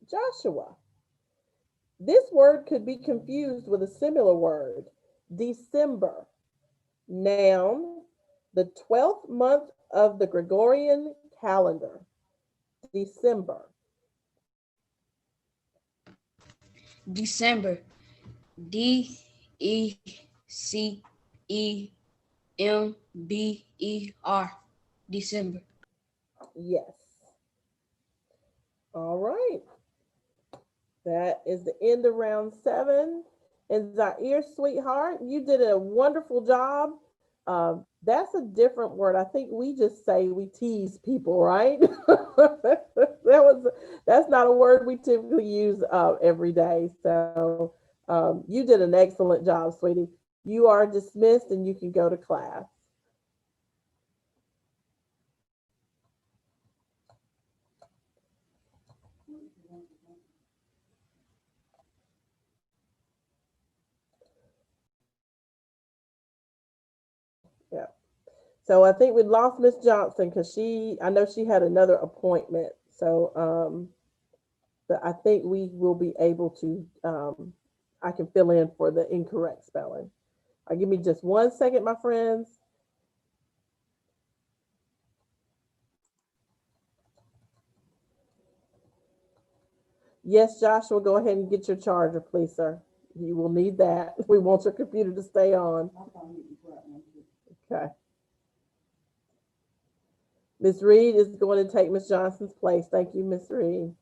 Joshua. This word could be confused with a similar word, December. Noun, the 12th month of the Gregorian calendar. December. December. December. December. Yes. All right. That is the end of round 7. And Zaire, sweetheart, you did a wonderful job. That's a different word. I think we just say we tease people, right? That's not a word we typically use every day. So you did an excellent job, sweetie. You are dismissed and you can go to class. Yeah. So I think we lost Miss Johnson because I know she had another appointment. So, but I think we will be able to, I can fill in for the incorrect spelling. Give me just 1 second, my friends. Yes, Joshua, go ahead and get your charger, please, sir. You will need that. We want your computer to stay on. Okay. Miss Reed is going to take Miss Johnson's place. Thank you, Miss Reed.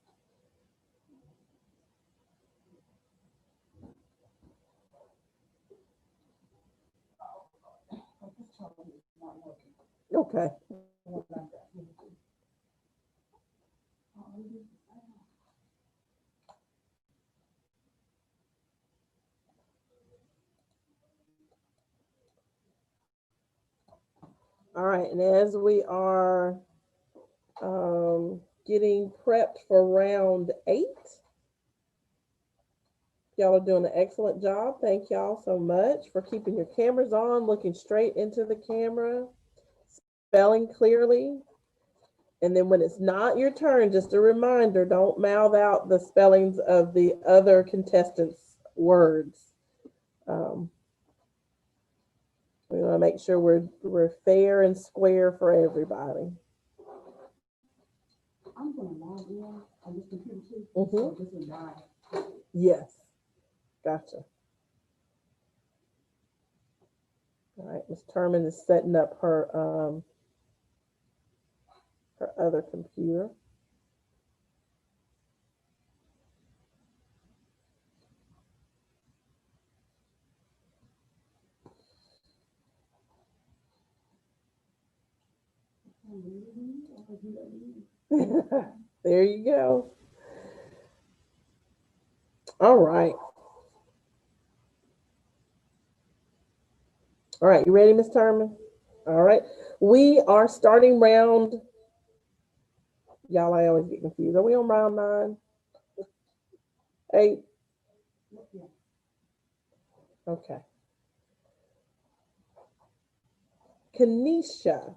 Okay. All right, and as we are getting prepped for round 8, y'all are doing an excellent job. Thank y'all so much for keeping your cameras on, looking straight into the camera, spelling clearly. And then when it's not your turn, just a reminder, don't mouth out the spellings of the other contestants' words. We want to make sure we're fair and square for everybody. I'm going to log in on this computer too. So this is live. Yes. Gotcha. All right, Ms. Terman is setting up her other computer. There you go. All right. All right, you ready, Ms. Terman? All right. We are starting round. Y'all, I always get confused. Are we on round 9? 8? Okay. Kenesha.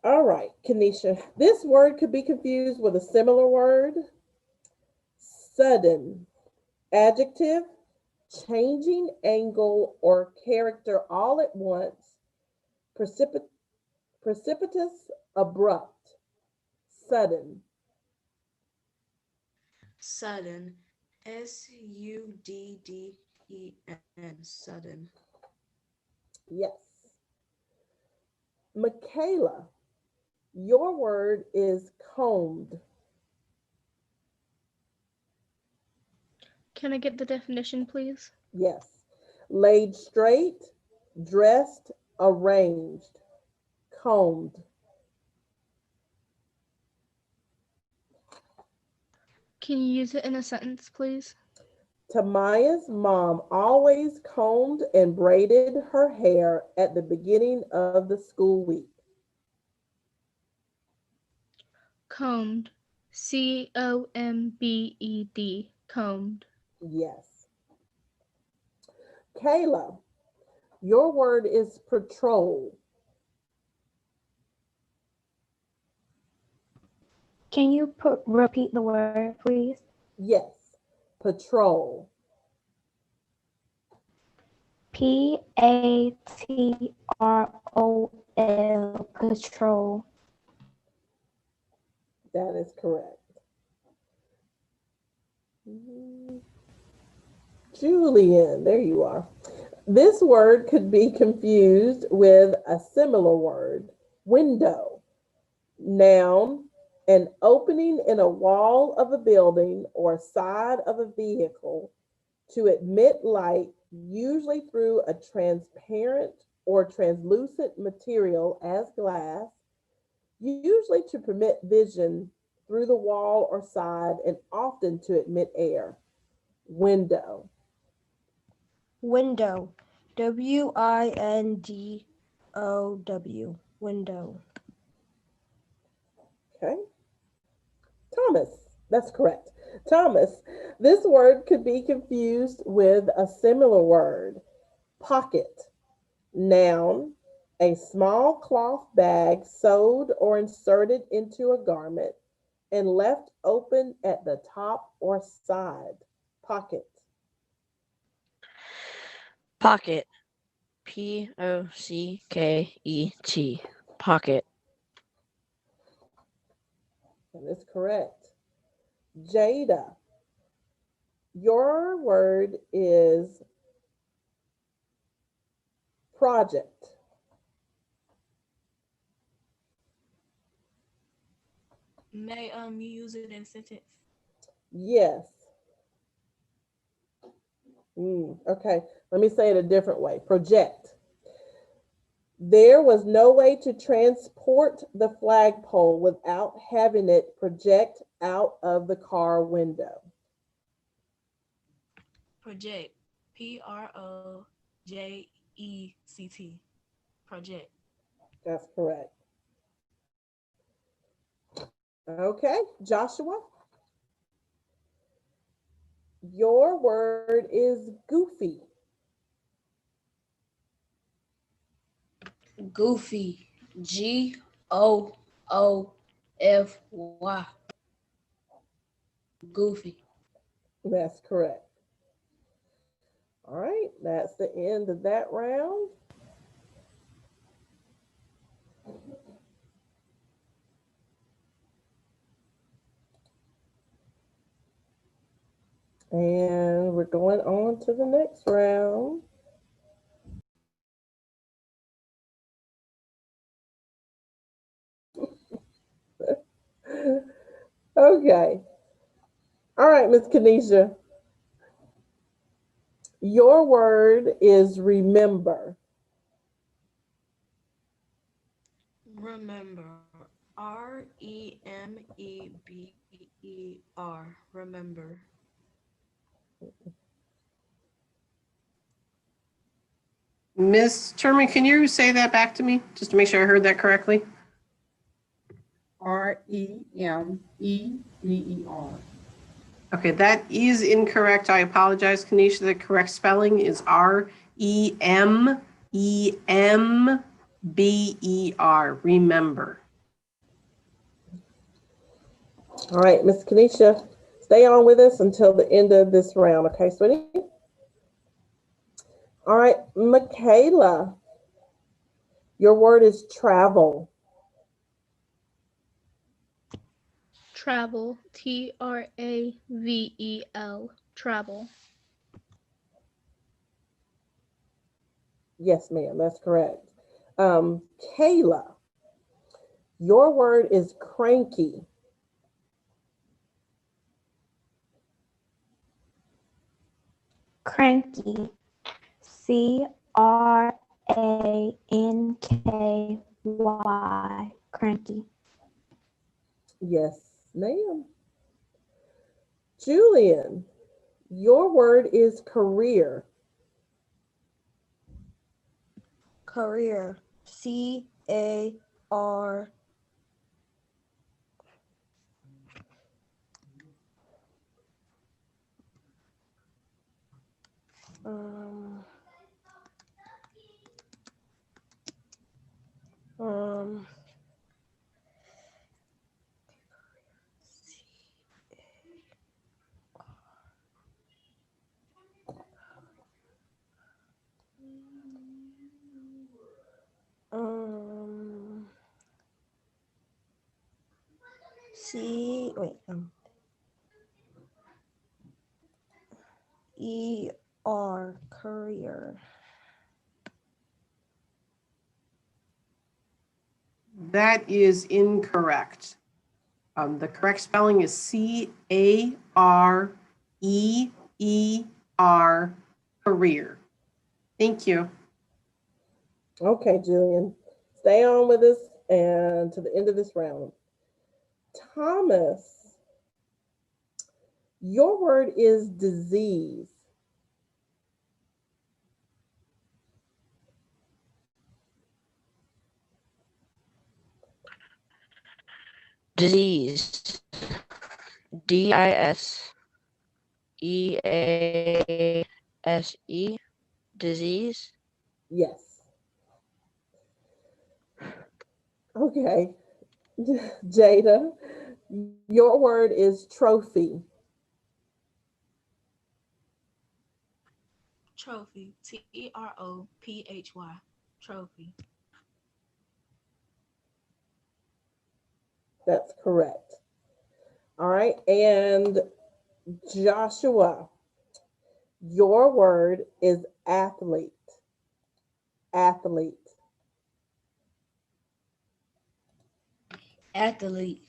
All right, Kenesha. This word could be confused with a similar word. Sudden. Adjective, changing angle or character all at once. Precipitous, abrupt. Sudden. Sudden. Sudden. Sudden. Yes. Michaela, your word is combed. Can I get the definition, please? Yes. Laid straight, dressed, arranged. Combed. Can you use it in a sentence, please? Tamaya's mom always combed and braided her hair at the beginning of the school week. Combed. Combed. Combed. Yes. Kayla, your word is patrol. Can you repeat the word, please? Yes. Patrol. Patrol. Patrol. That is correct. Julian, there you are. This word could be confused with a similar word, window. Noun, an opening in a wall of a building or side of a vehicle to admit light, usually through a transparent or translucent material as glass, usually to permit vision through the wall or side and often to admit air. Window. Window. Window. Window. Okay. Thomas, that's correct. Thomas, this word could be confused with a similar word, pocket. Noun, a small cloth bag sewed or inserted into a garment and left open at the top or side. Pocket. Pocket. Pocket. Pocket. That is correct. Jada, your word is project. May you use it in a sentence? Yes. Okay, let me say it a different way. Project. There was no way to transport the flagpole without having it project out of the car window. Project. Project. Project. That's correct. Okay, Joshua. Your word is goofy. Goofy. Goofy. Goofy. That's correct. All right, that's the end of that round. And we're going on to the next round. Okay. All right, Miss Kanisha. Your word is remember. Remember. Remember. Remember. Miss Sherman, can you say that back to me just to make sure I heard that correctly? Remember. Okay, that is incorrect. I apologize, Kanisha. The correct spelling is Remember. Remember. All right, Miss Kanisha, stay on with us until the end of this round, okay, sweetie? All right, Michaela, your word is travel. Travel. Travel. Travel. Yes, ma'am, that's correct. Kayla, your word is cranky. Cranky. Cranky. Cranky. Yes, ma'am. Julian, your word is career. Career. CAR. Um, um, um, wait, career. That is incorrect. The correct spelling is Career. Career. Thank you. Okay, Julian, stay on with us and to the end of this round. Thomas, your word is disease. Disease. DISEASE. Disease. Yes. Okay. Jada, your word is trophy. Trophy. TROPHY. Trophy. That's correct. All right. And Joshua, your word is athlete. Athlete. Athlete.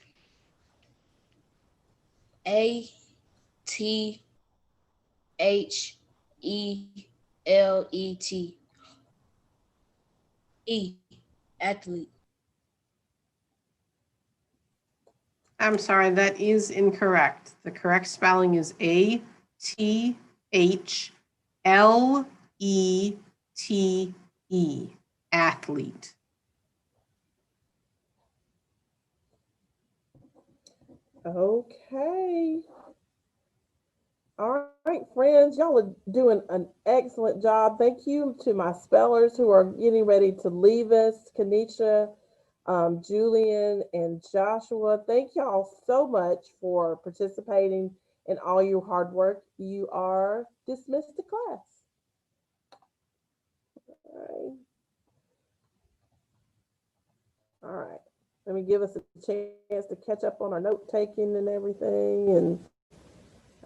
ATHELET. E. Athlete. I'm sorry, that is incorrect. The correct spelling is ATHLETE, athlete. Okay. All right, friends, y'all are doing an excellent job. Thank you to my spellers who are getting ready to leave us, Kanisha, Julian, and Joshua. Thank y'all so much for participating in all your hard work. You are dismissed to class. All right. Let me give us a chance to catch up on our note taking and everything. And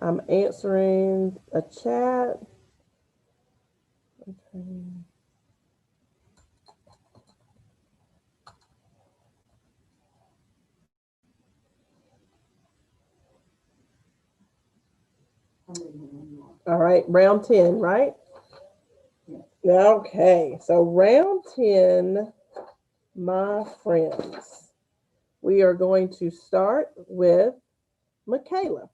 I'm answering a chat. Okay. All right, round 10, right? Okay, so round 10, my friends, we are going to start with Michaela.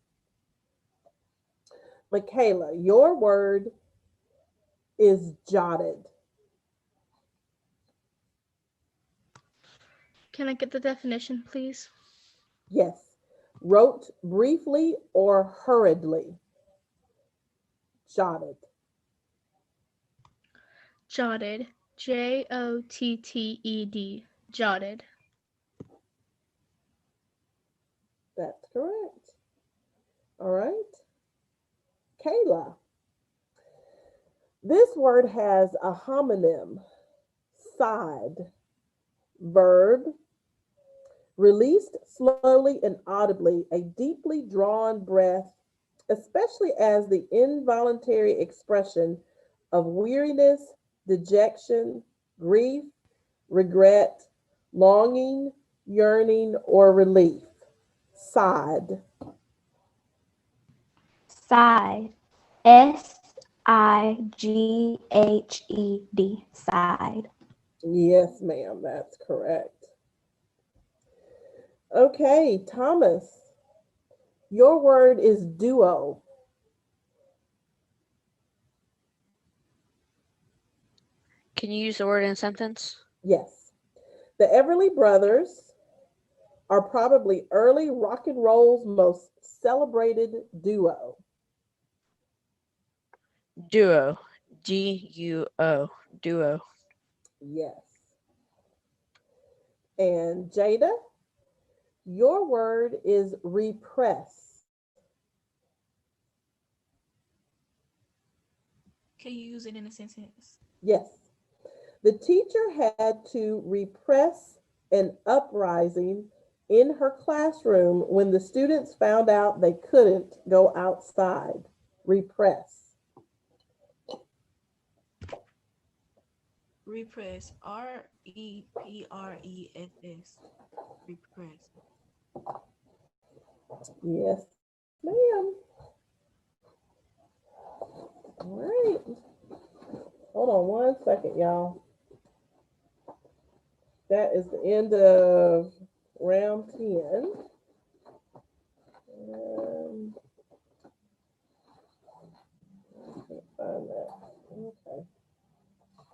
Michaela, your word is jotted. Can I get the definition, please? Yes. Wrote briefly or hurriedly. Jotted. Jotted. Jotted. Jotted. That's correct. All right. Kayla. This word has a homonym. Sighed. Verb. Released slowly and audibly a deeply drawn breath, especially as the involuntary expression of weariness, dejection, grief, regret, longing, yearning, or relief. Sighed. Side. Sighed. Side. Yes, ma'am, that's correct. Okay, Thomas, your word is duo. Can you use the word in a sentence? Yes. The Everly Brothers are probably early rock and roll's most celebrated duo. Duo. Duo. Duo. Yes. And Jada, your word is repress. Can you use it in a sentence? Yes. The teacher had to repress an uprising in her classroom when the students found out they couldn't go outside. Repress. Repress. REPRESS. Repress. Yes, ma'am. All right. Hold on one second, y'all. That is the end of round 10. I can't find that. Okay.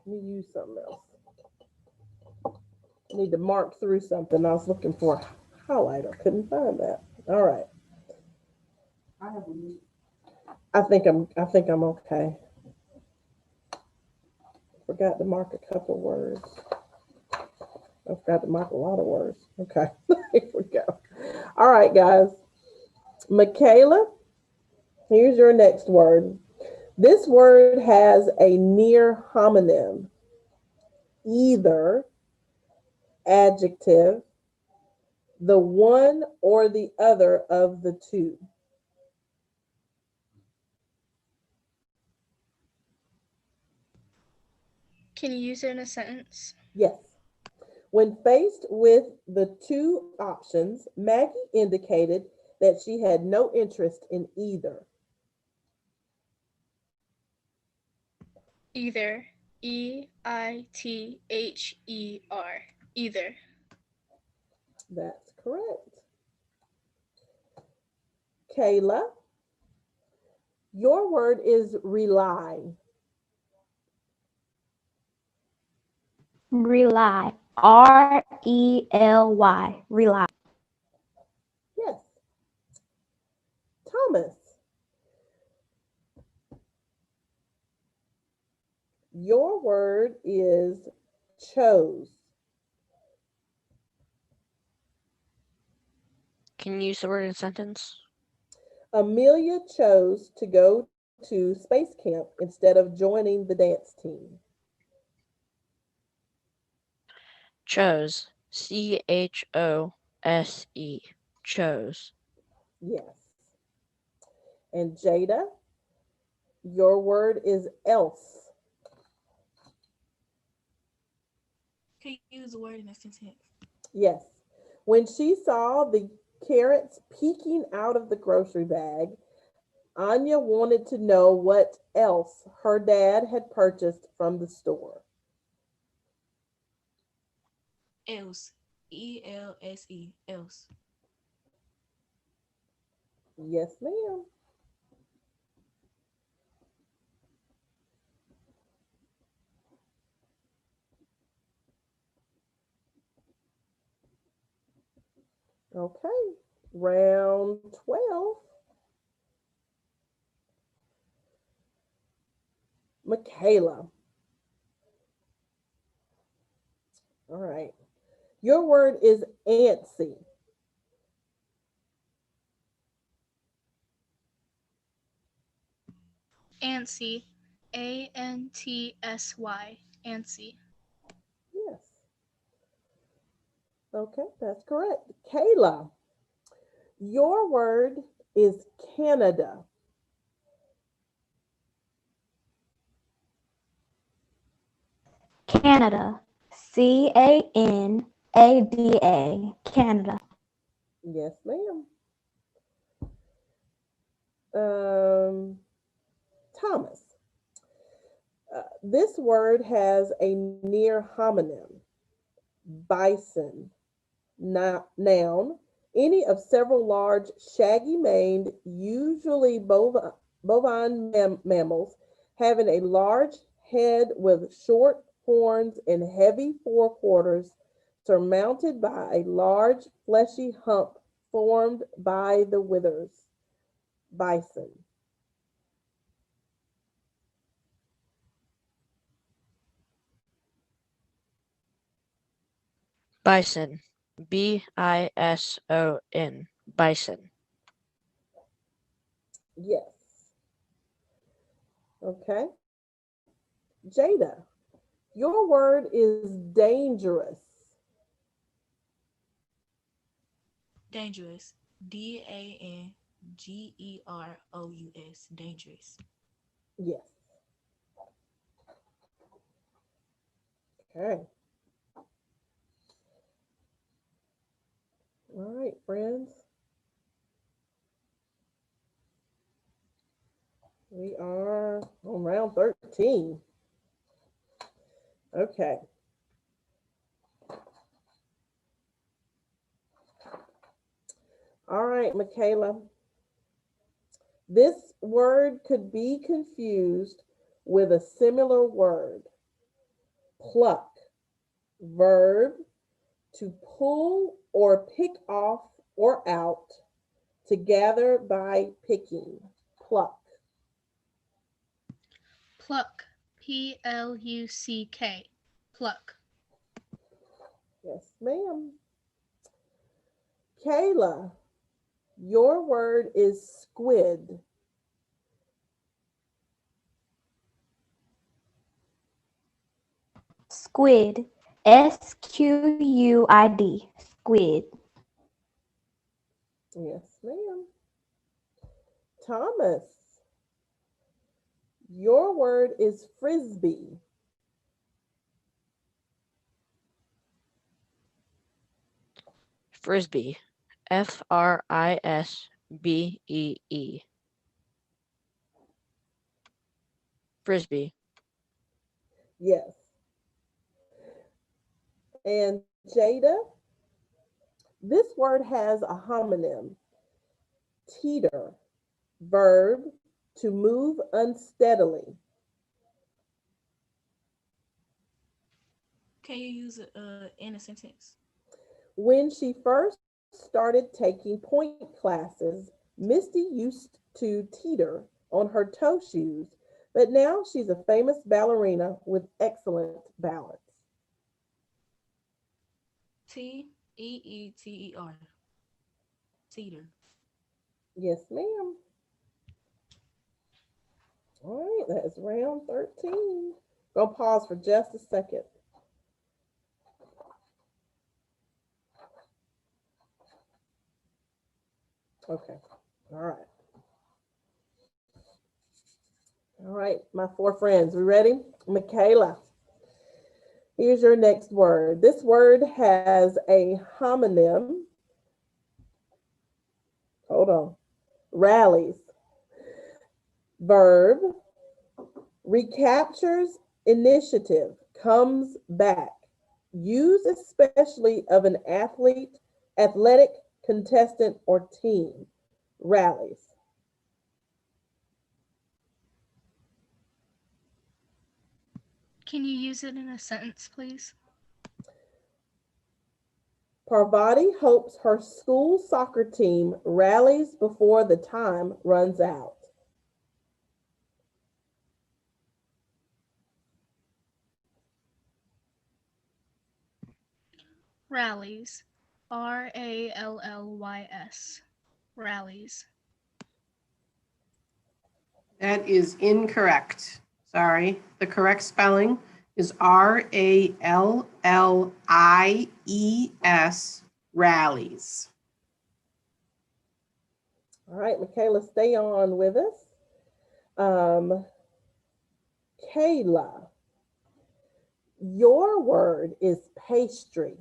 Let me use something else. I need to mark through something. I was looking for a highlighter. Couldn't find that. All right. I think I'm okay. Forgot to mark a couple words. I forgot to mark a lot of words. Okay. Here we go. All right, guys. Michaela, here's your next word. This word has a near homonym. Either adjective, the one or the other of the two. Can you use it in a sentence? Yes. When faced with the two options, Maggie indicated that she had no interest in either. Either. EITHER. Either. That's correct. Kayla, your word is rely. Rely. RELY. Rely. Yes. Thomas, your word is chose. Can you use the word in a sentence? Amelia chose to go to space camp instead of joining the dance team. Chose. CHOSE. Chose. Yes. And Jada, your word is else. Can you use the word in a sentence? Yes. When she saw the carrots peeking out of the grocery bag, Anya wanted to know what else her dad had purchased from the store. Else. ELSE. Else. Yes, ma'am. Okay. Round 12. Michaela. All right. Your word is antsy. Antsy. ANTSY. Antsy. Yes. Okay, that's correct. Kayla, your word is Canada. Canada. CANADA. Canada. Yes, ma'am. Um, Thomas, this word has a near homonym. Bison. Noun. Any of several large, shaggy maned, usually bovine mammals having a large head with short horns and heavy forequarters, surmounted by a large, fleshy hump formed by the withers. Bison. Bison. BISON. Bison. Yes. Okay. Jada, your word is dangerous. Dangerous. DANGEROUS. Dangerous. Yes. Okay. All right, friends. We are on round 13. Okay. All right, Michaela. This word could be confused with a similar word. Pluck. Verb to pull or pick off or out, to gather by picking. Pluck. Pluck. PLUCK. Pluck. Yes, ma'am. Kayla, your word is squid. Squid. SQUID. Squid. Yes, ma'am. Thomas, your word is frisbee. Frisbee. FRISBEE. Frisbee. Yes. And Jada, this word has a homonym, teeter, verb to move unsteadily. Can you use it in a sentence? When she first started taking point classes, Misty used to teeter on her toe shoes, but now she's a famous ballerina with excellent balance. Teeter. Teeter. Yes, ma'am. All right, that is round 13. Gonna pause for just a second. Okay. All right. All right, my four friends, we ready? Michaela, here's your next word. This word has a homonym. Hold on. Rallies. Verb, recaptures initiative, comes back. Use especially of an athlete, athletic contestant, or team. Rallies. Can you use it in a sentence, please? Parvati hopes her school soccer team rallies before the time runs out. Rallies. Rallys. Rallies. That is incorrect. Sorry. The correct spelling is Rallies, rallies. All right, Michaela, stay on with us. Kayla, your word is pastry.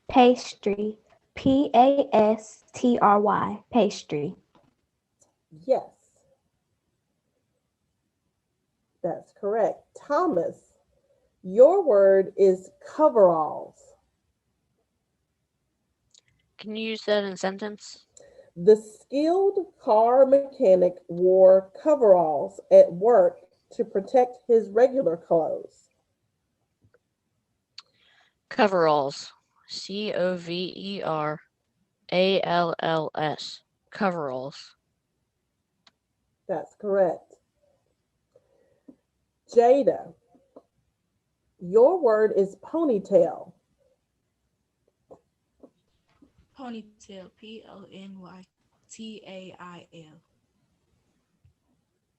Pastry. Pastry. Pastry. Yes, that's correct. Thomas, your word is coveralls. Can you use that in a sentence? The skilled car mechanic wore coveralls at work to protect his regular clothes. Coveralls. Coveralls. Coveralls. That's correct. Jada, your word is ponytail. Ponytail. Ponytail.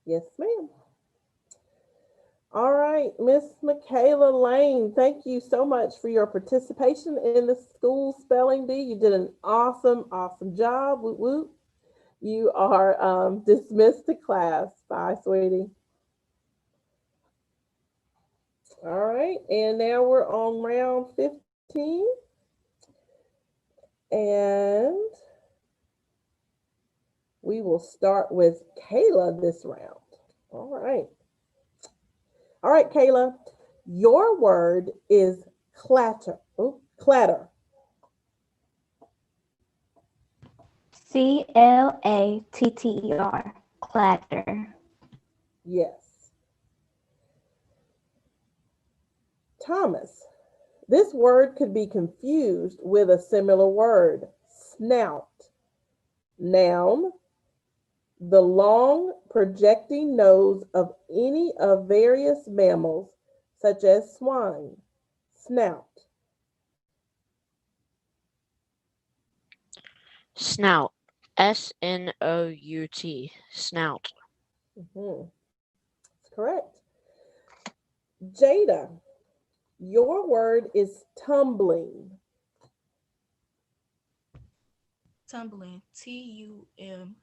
Yes, ma'am. All right, Miss Michaela Lane, thank you so much for your participation in the school spelling bee. You did an awesome, awesome job. Woot woot. You are dismissed to class. Bye, sweetie. All right, and now we're on round 15. And we will start with Kayla this round. All right. All right, Kayla, your word is clatter. Oh, clatter. Clatter. Clatter. Yes. Thomas, this word could be confused with a similar word, snout. Noun, the long projecting nose of any of various mammals, such as swine. Snout. Snout. Snout. Snout. Mhm. That's correct. Jada, your word is tumbling. Tumbling. Tumbling.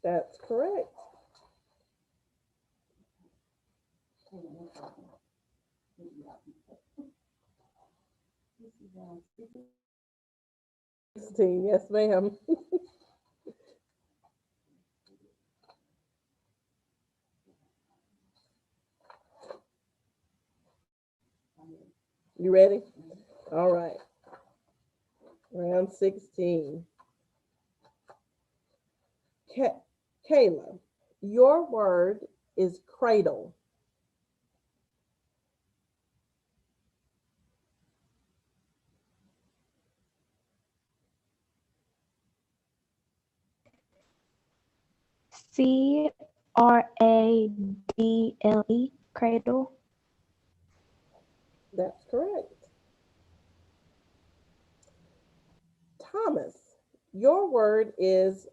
That's correct. 16. Yes, ma'am. You ready? All right. Round 16. Kayla, your word is cradle. Cradle, cradle. That's correct. Thomas, your word is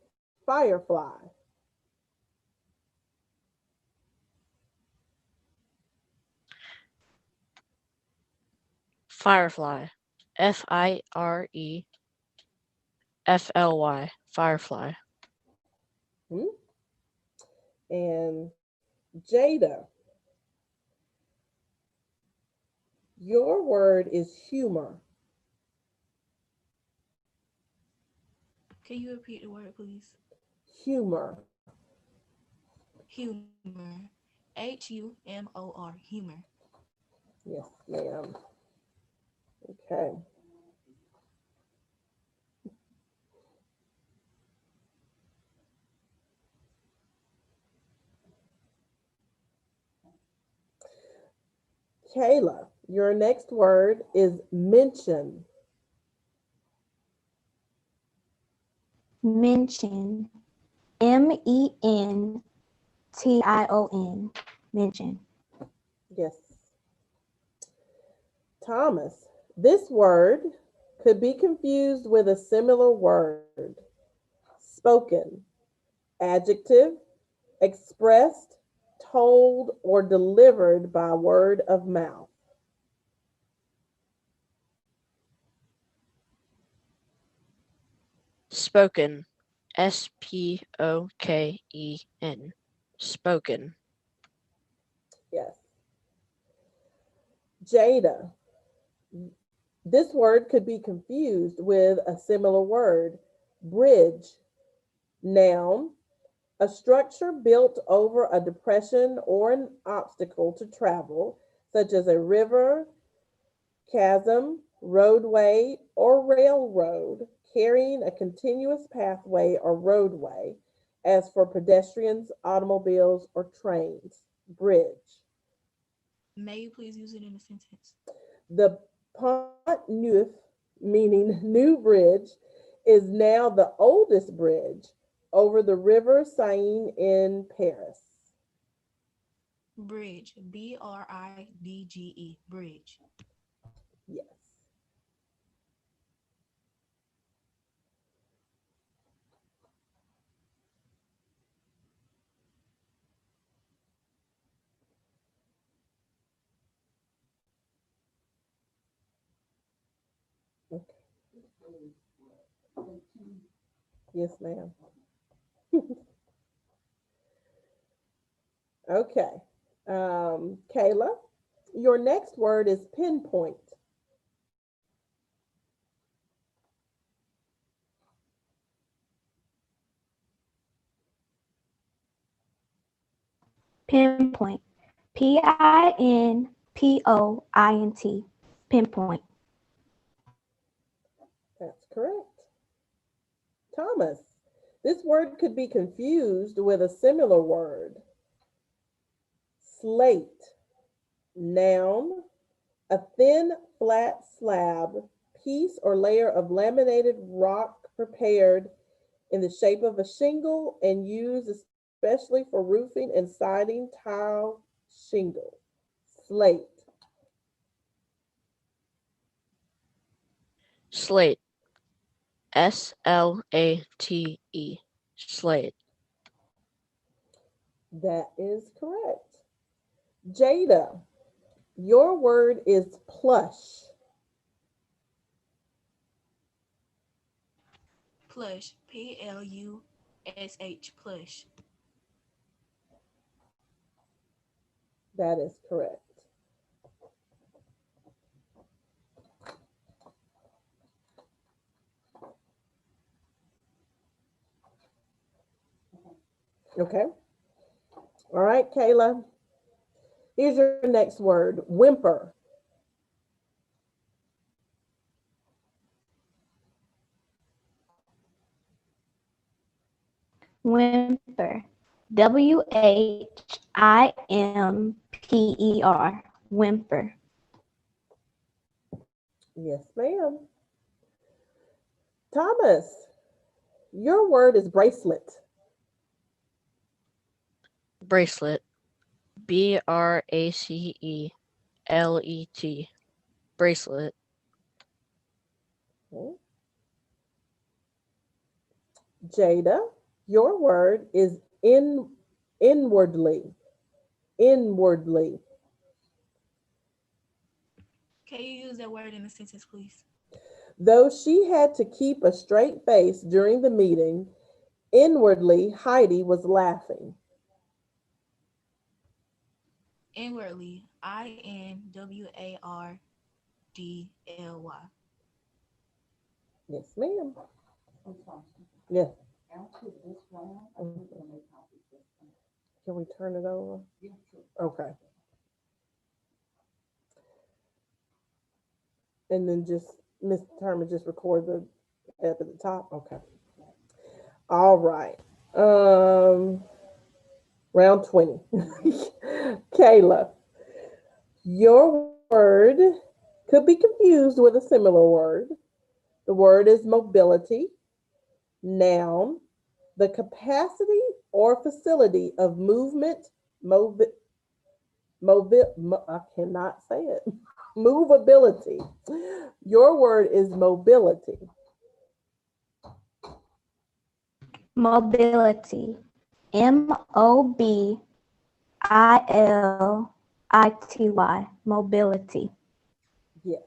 firefly. Firefly. Firefly. Firefly. Hmm? And Jada, your word is humor. Can you repeat the word, please? Humor. Humor. HUMOR. Humor. Yes, ma'am. Okay. Kayla, your next word is mention. Mention. MENTION. Mention. Yes. Thomas, this word could be confused with a similar word. Spoken, adjective, expressed, told, or delivered by word of mouth. Spoken. SPOKEN. Spoken. Yes. Jada, this word could be confused with a similar word. Bridge, noun, a structure built over a depression or an obstacle to travel, such as a river, chasm, roadway, or railroad, carrying a continuous pathway or roadway, as for pedestrians, automobiles, or trains. Bridge. May you please use it in a sentence? The Pont Neuf, meaning new bridge, is now the oldest bridge over the river Seine in Paris. Bridge. BRIDGE. Bridge. Yes. Okay. Yes, ma'am. Okay. Kayla, your next word is pinpoint. Pinpoint. PINPOINT. Pinpoint. That's correct. Thomas, this word could be confused with a similar word. Slate, noun, a thin, flat slab, piece or layer of laminated rock prepared in the shape of a shingle and used especially for roofing and siding tile shingle. Slate. Slate. SLATE. Slate. That is correct. Jada, your word is plush. Plush. PLUSH. Plush. That is correct. Okay. All right, Kayla. Here's your next word, whimper. Whimper. Whimper. Whimper. Yes, ma'am. Thomas, your word is bracelet. Bracelet. BRACELET. Bracelet. Okay. Jada, your word is inwardly. Inwardly. Can you use that word in a sentence, please? Though she had to keep a straight face during the meeting, inwardly Heidi was laughing. Inwardly, INWARDLY. Yes, ma'am. Yes. Can we turn it over? Okay. And then just Miss Thurman just record the up at the top. Okay. All right. Round 20. Kayla, your word could be confused with a similar word. The word is mobility. Noun, the capacity or facility of movement, I cannot say it. Movability. Your word is mobility. Mobility. Mobility. Mobility. Yes.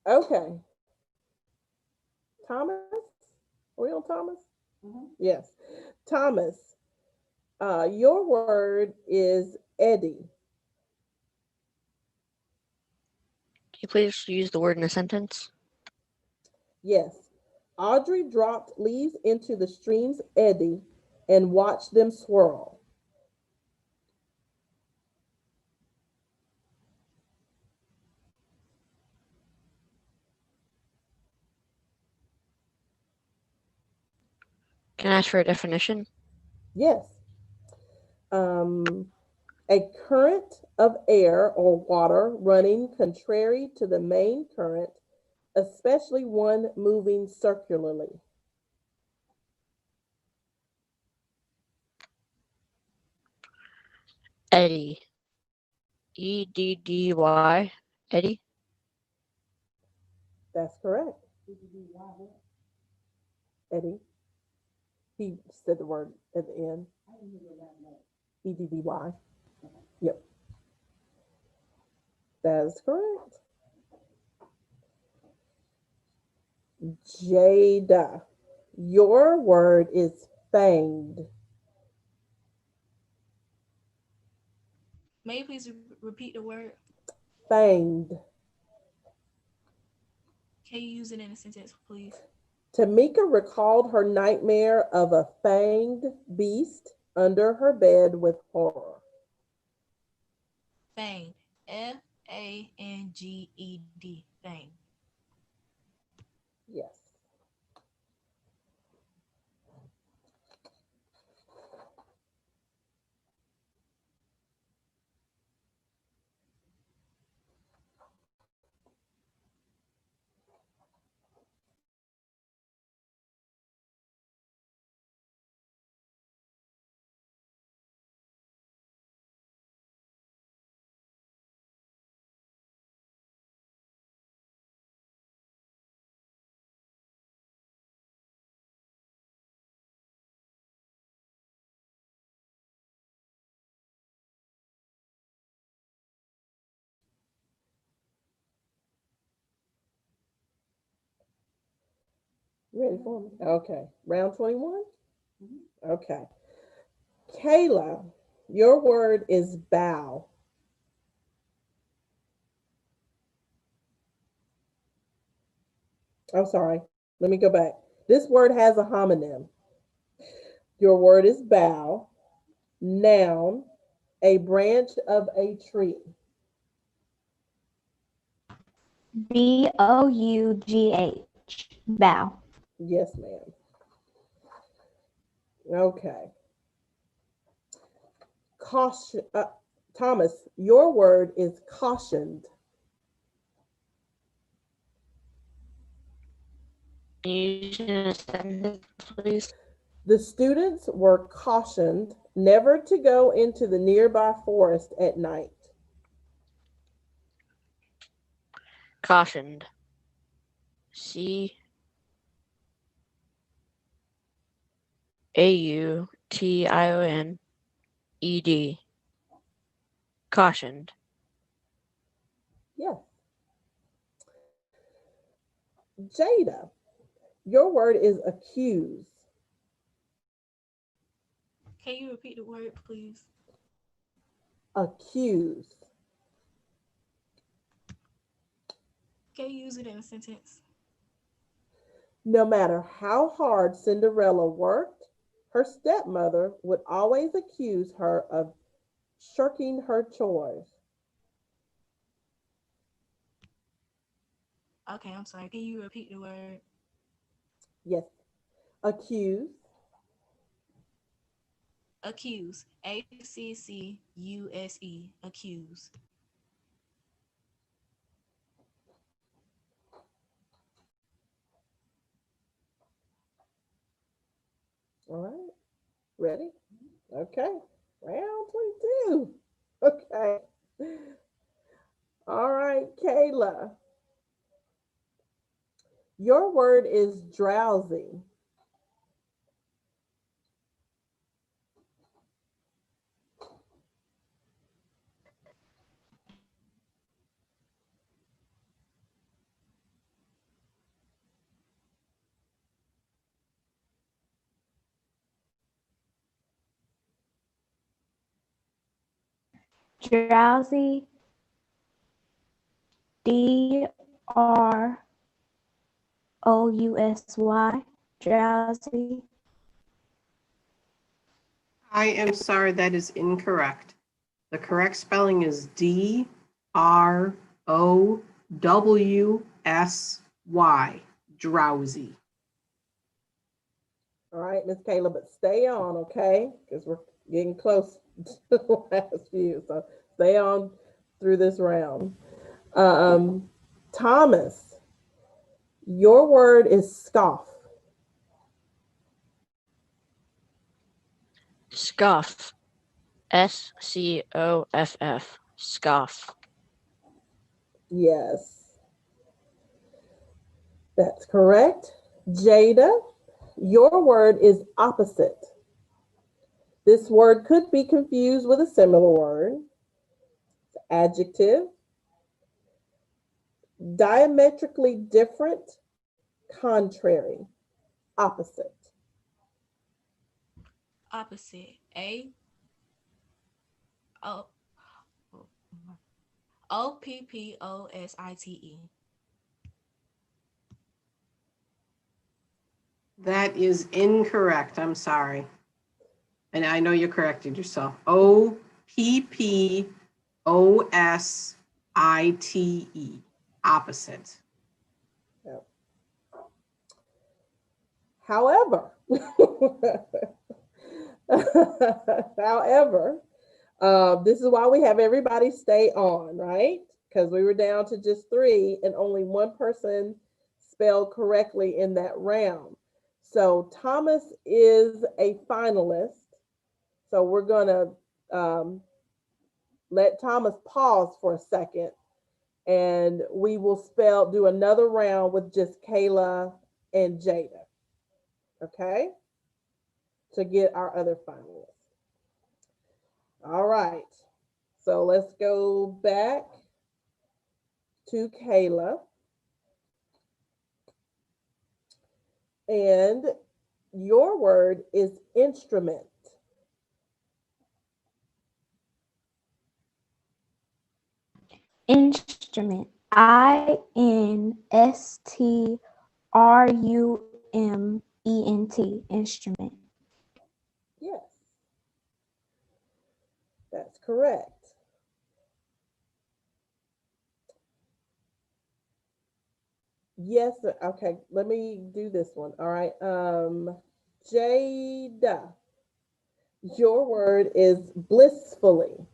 Okay. Thomas? Real Thomas? Yes. Thomas, your word is Eddie. Can you please use the word in a sentence? Yes. Audrey dropped leaves into the stream's eddy and watched them swirl. Can I ask for a definition? Yes. Um, a current of air or water running contrary to the main current, especially one moving circularly. Eddie. EDDY. Eddie. That's correct. Eddie. He said the word at the end. EDDY. Yep, that is correct. Jada, your word is fanged. May you please repeat the word? Fanged. Can you use it in a sentence, please? Tamika recalled her nightmare of a fanged beast under her bed with horror. Fanged. FANGED. Fanged. Yes. Ready for me? Okay. Round 21? Okay. Kayla, your word is bow. I'm sorry. Let me go back. This word has a homonym. Your word is bow. Noun, a branch of a tree. BOUGH. Bow. Yes, ma'am. Okay. Caution. Thomas, your word is cautioned. Can you use it in a sentence, please? The students were cautioned never to go into the nearby forest at night. Cautioned. CAUTIONED. Cautioned. Yes. Jada, your word is accuse. Can you repeat the word, please? Accuse. Can you use it in a sentence? No matter how hard Cinderella worked, her stepmother would always accuse her of shirking her chores. Okay, I'm sorry. Can you repeat the word? Yes. Accuse. Accuse. ACCUSE. Accuse. All right. Ready? Okay. Round 22. Okay. All right, Kayla. Your word is drowsy. Drowsy. DROUSY. Drowsy. I am sorry, that is incorrect. The correct spelling is DROWSY, drowsy. All right, Miss Kayla, but stay on, okay? Because we're getting close to the last few. So stay on through this round. Um, Thomas, your word is scoff. Scoff. SCOFF. Scoff. Yes, that's correct. Jada, your word is opposite. This word could be confused with a similar word. Adjective, diametrically different, contrary, opposite. Opposite. O OPPOSITE. That is incorrect. I'm sorry. And I know you corrected yourself. OPPOSITE. Opposite. Yep. However, however, this is why we have everybody stay on, right? Because we were down to just three and only one person spelled correctly in that round. So Thomas is a finalist. So we're going to let Thomas pause for a second and we will do another round with just Kayla and Jada. Okay? To get our other finalists. All right. So let's go back to Kayla. And your word is instrument. Instrument. INSTRUMENT. Instrument. Yes, that's correct. Yes, okay, let me do this one. All right. Jada, your word is blissfully.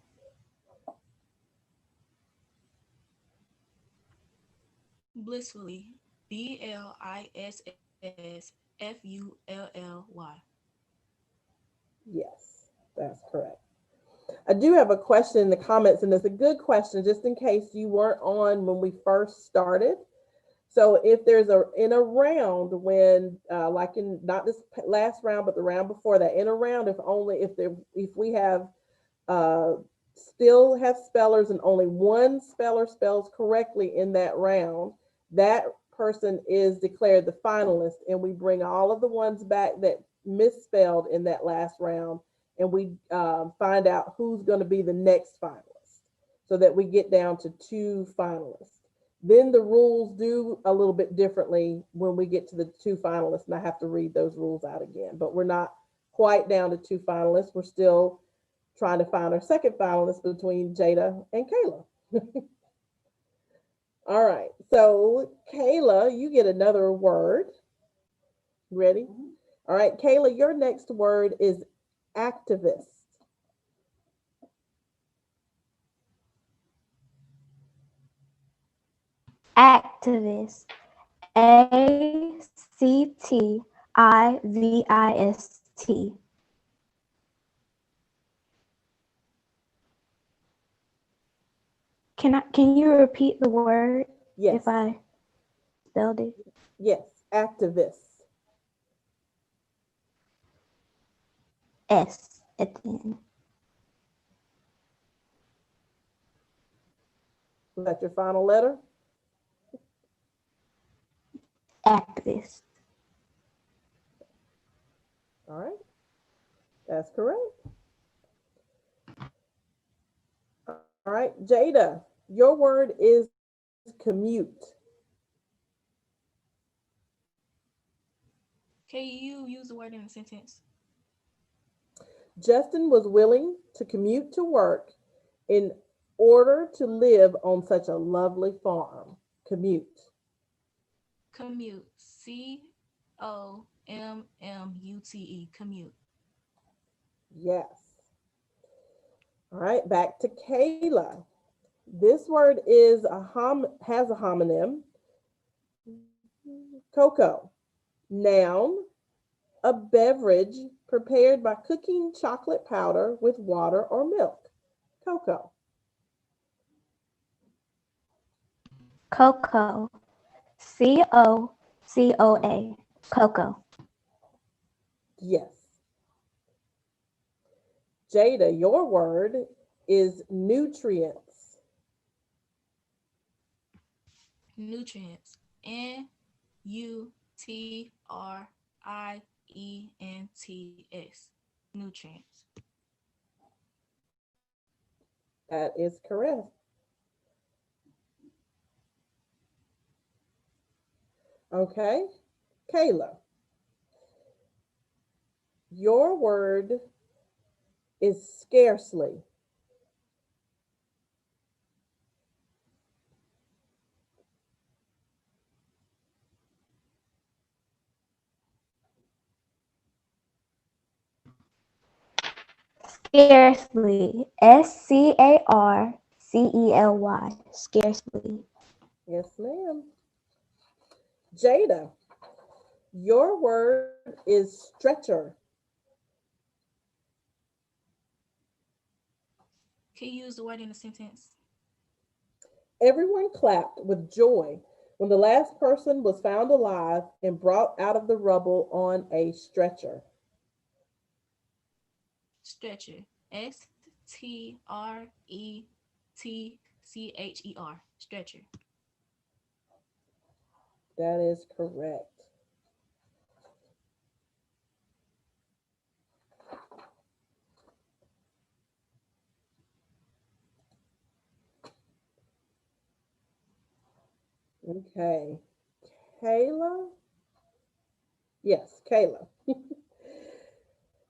Blissfully. BLISSFULLY. Yes, that's correct. I do have a question in the comments, and it's a good question just in case you weren't on when we first started. So if there's in a round when like in not this last round but the round before that, in a round, if we have uh, still have spellers and only one speller spells correctly in that round, that person is declared the finalist, and we bring all of the ones back that misspelled in that last round, and we find out who's going to be the next finalist, so that we get down to two finalists. Then the rules do a little bit differently when we get to the two finalists, and I have to read those rules out again. But we're not quite down to two finalists. We're still trying to find our second finalist between Jada and Kayla. All right. So, Kayla, you get another word. Ready? All right, Kayla, your next word is activist. Activist. ACTIVIST. Can you repeat the word Yes. if I spelled it? Yes, activist. S at the end. Was that your final letter? Activist. All right. That's correct. All right, Jada, your word is commute. Can you use the word in a sentence? Justin was willing to commute to work in order to live on such a lovely farm. Commute. Commute. COMMUTE. Commute. Yes. All right, back to Kayla. This word is has a homonym. Cocoa. Noun, a beverage prepared by cooking chocolate powder with water or milk. Cocoa. Cocoa. COCOA. Cocoa. Yes. Jada, your word is nutrients. Nutrients. NUTRIENTS. Nutrients. That is correct. Okay. Kayla, your word is scarcely. Scarcely. SCARCELY. Scarcely. Yes, ma'am. Jada, your word is stretcher. Can you use the word in a sentence? Everyone clapped with joy when the last person was found alive and brought out of the rubble on a stretcher. Stretcher. STRETCHER. Stretcher. That is correct. Okay. Kayla? Yes, Kayla.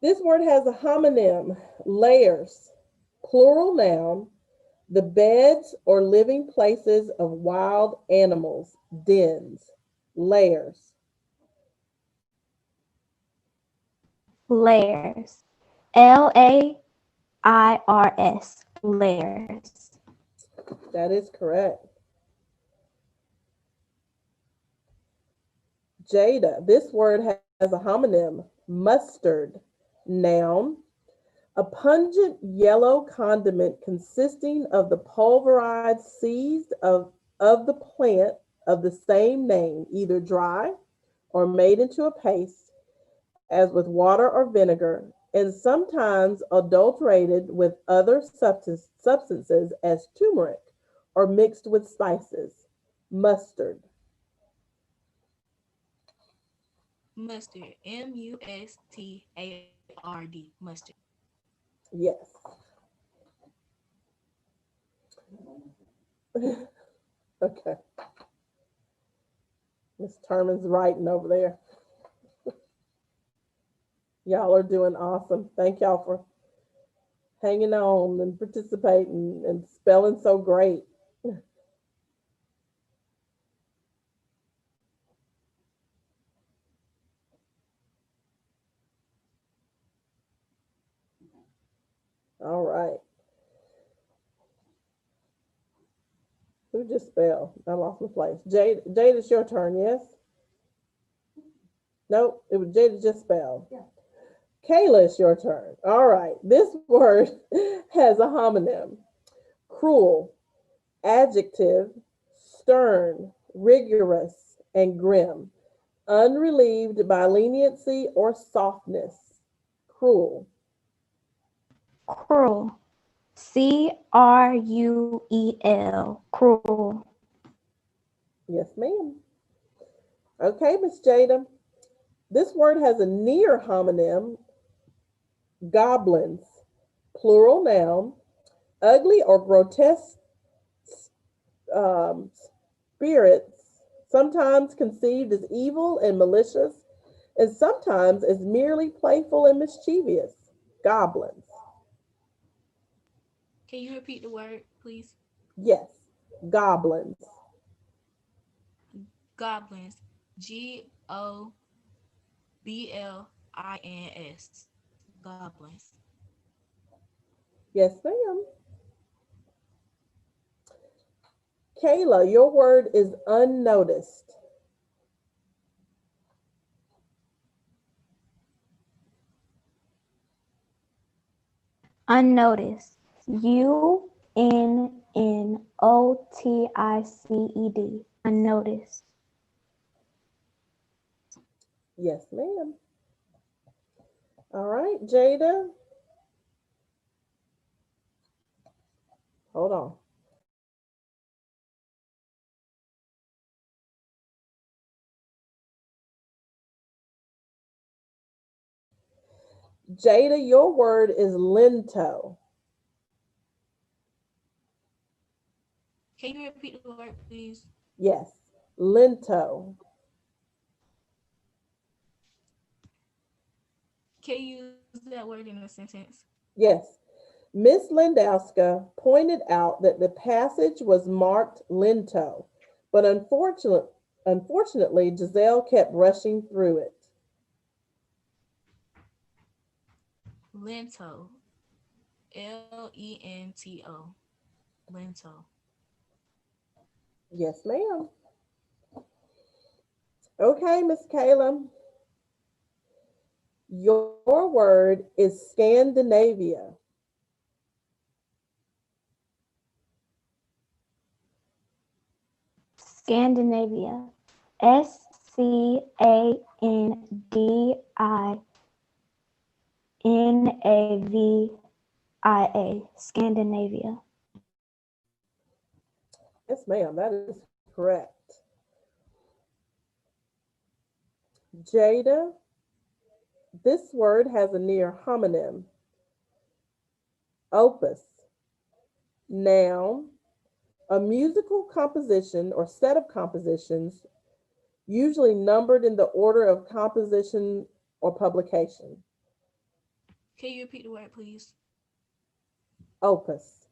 This word has a homonym, layers, plural noun, the beds or living places of wild animals, dens, layers. Layers. Lairs. Layers. That is correct. Jada, this word has a homonym, mustard, noun, a pungent yellow condiment consisting of the pulverized seeds of the plant of the same name, either dry or made into a paste, as with water or vinegar, and sometimes adulterated with other substances as turmeric or mixed with spices. Mustard. Mustard. Mustard. Mustard. Yes. Okay. Miss Terman's writing over there. Y'all are doing awesome. Thank y'all for hanging on and participating and spelling so great. All right. Who just spelled? I lost my place. Jade, it's your turn, yes? Nope, it was Jada just spelled. Yeah. Kayla, it's your turn. All right. This word has a homonym. Cruel, adjective, stern, rigorous, and grim. Unrelieved by leniency or softness. Cruel. Cruel. Cruel. Cruel. Yes, ma'am. Okay, Miss Jada. This word has a near homonym, goblins, plural noun, ugly or grotesque um, spirits, sometimes conceived as evil and malicious, and sometimes as merely playful and mischievous. Goblins. Can you repeat the word, please? Yes, goblins. Goblins. Goblins. Goblins. Yes, ma'am. Kayla, your word is unnoticed. Unnoticed. Unnoticed. Unnoticed. Yes, ma'am. All right, Jada. Hold on. Jada, your word is lento. Can you repeat the word, please? Yes, lento. Can you use that word in a sentence? Yes. Miss Lindowska pointed out that the passage was marked lento, but unfortunately, Giselle kept rushing through it. Lento. Lento. Lento. Yes, ma'am. Okay, Miss Kayla. Your word is Scandinavia. Scandinavia. Scandinavia. Scandinavia. Yes, ma'am, that is correct. Jada, this word has a near homonym. Opus, noun, A musical composition or set of compositions, usually numbered in the order of composition or publication. Can you repeat the word, please? Opus.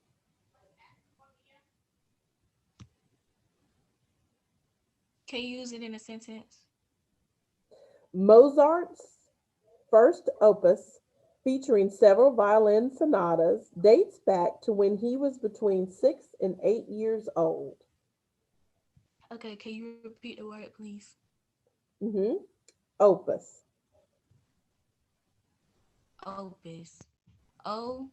Can you use it in a sentence? Mozart's first opus, featuring several violin sonatas, dates back to when he was between 6 and 8 years old. Okay, can you repeat the word, please? Opus. Opus. O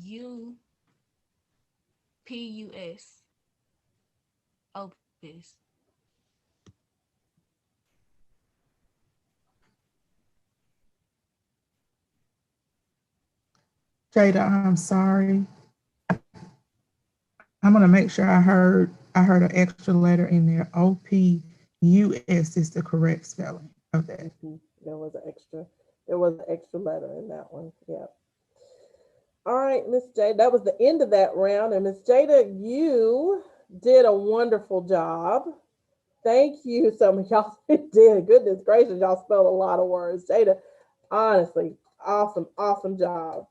U P U S. Opus. Jada, I'm sorry. I'm gonna make sure I heard an extra letter in there. OPUS is the correct spelling of that. There was an extra letter in that one. Yeah. All right, Miss Jada, that was the end of that round. And Miss Jada, you did a wonderful job. Thank you. Some of y'all did. Goodness gracious, y'all spelled a lot of words. Jada, honestly, awesome job.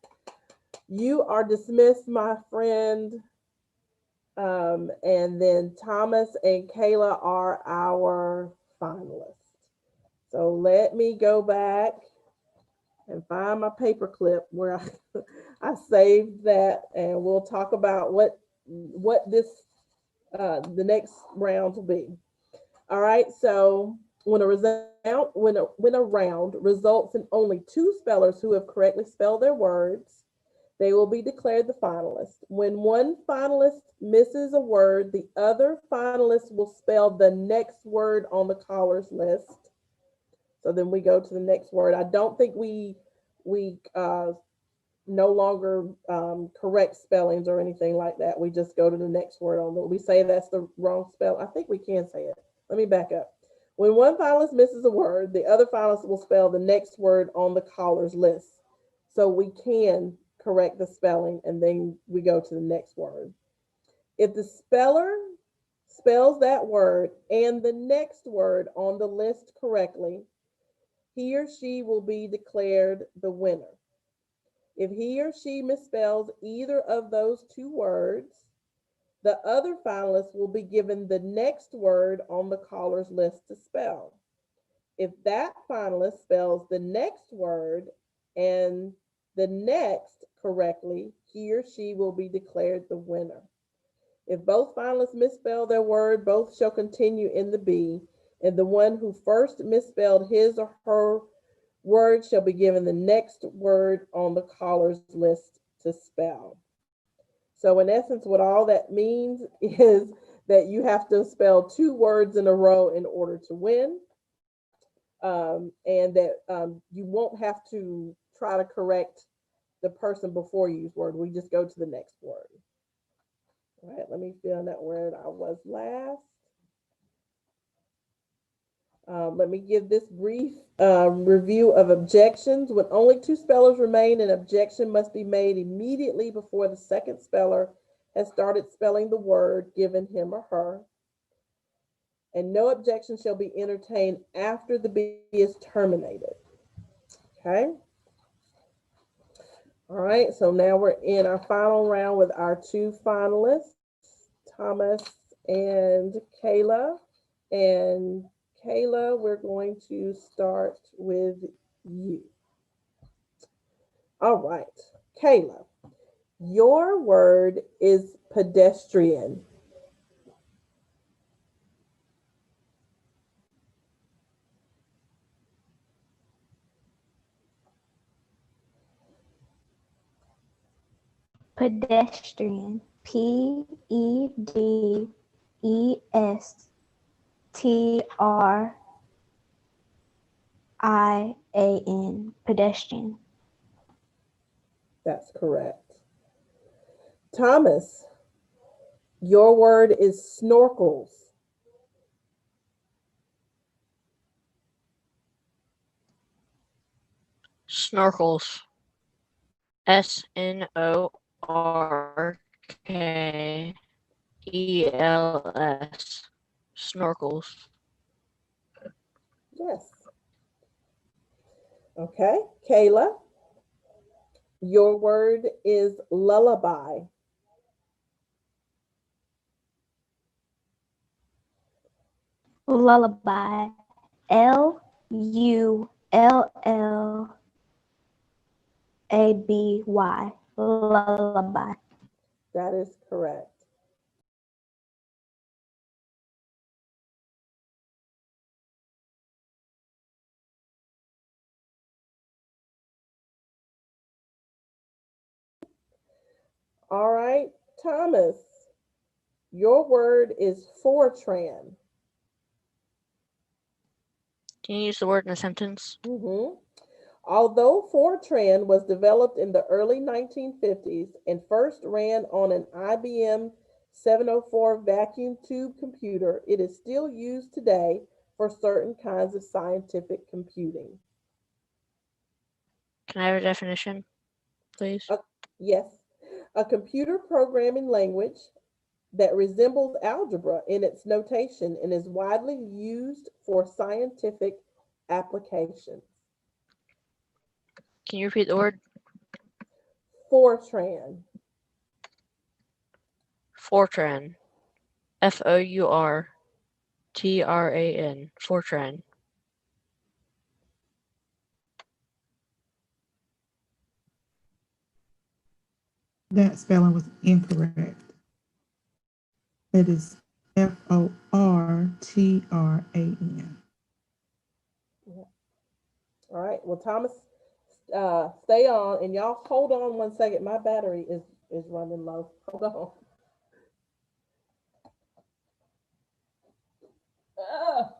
You are dismissed, my friend. And then Thomas and Kayla are our finalists. So let me go back and find my paper clip where I saved that, and we'll talk about what this the next round will be. All right. So when a round results in only 2 spellers who have correctly spelled their words, they will be declared the finalist. When one finalist misses a word, the other finalist will spell the next word on the callers list. So then we go to the next word. I don't think we no longer correct spellings or anything like that. We just go to the next word on the. We say that's the wrong spell. I think we can say it. Let me back up. When one finalist misses a word, the other finalist will spell the next word on the caller's list. So we can correct the spelling, and then we go to the next word. If the speller spells that word and the next word on the list correctly, he or she will be declared the winner. If he or she misspells either of those 2 words, the other finalist will be given the next word on the caller's list to spell. If that finalist spells the next word and the next correctly, he or she will be declared the winner. If both finalists misspell their word, both shall continue in the B, and the one who first misspelled his or her word shall be given the next word on the caller's list to spell. So in essence, what all that means is that you have to spell 2 words in a row in order to win. And that you won't have to try to correct the person before you use word. We just go to the next word. All right, let me find that word I was last. Let me give this brief review of objections. When only 2 spellers remain, an objection must be made immediately before the second speller has started spelling the word given him or her. And no objection shall be entertained after the B is terminated. Okay. All right, so now we're in our final round with our 2 finalists, Thomas and Kayla. And Kayla, we're going to start with you. All right, Kayla, your word is pedestrian. Pedestrian. Pedestrian. Pedestrian. That's correct. Thomas, your word is snorkels. Snorkels. SNORKELS. Snorkels. Yes. Okay, Kayla, your word is lullaby. Lullaby. Lullaby. Lullaby. That is correct. All right, Thomas, your word is Fortran. Can you use the word in a sentence? Mhm. Although Fortran was developed in the early 1950s and first ran on an IBM 704 vacuum tube computer, it is still used today for certain kinds of scientific computing. Can I have a definition, please? Yes, a computer programming language that resembles algebra in its notation and is widely used for scientific applications. Can you repeat the word? Fortran. Fortran. Fourtran. Fortran. That spelling was incorrect. It is Fortran. All right. Well, Thomas, stay on, and y'all hold on 1 second. My battery is running low. Hold on. Ah,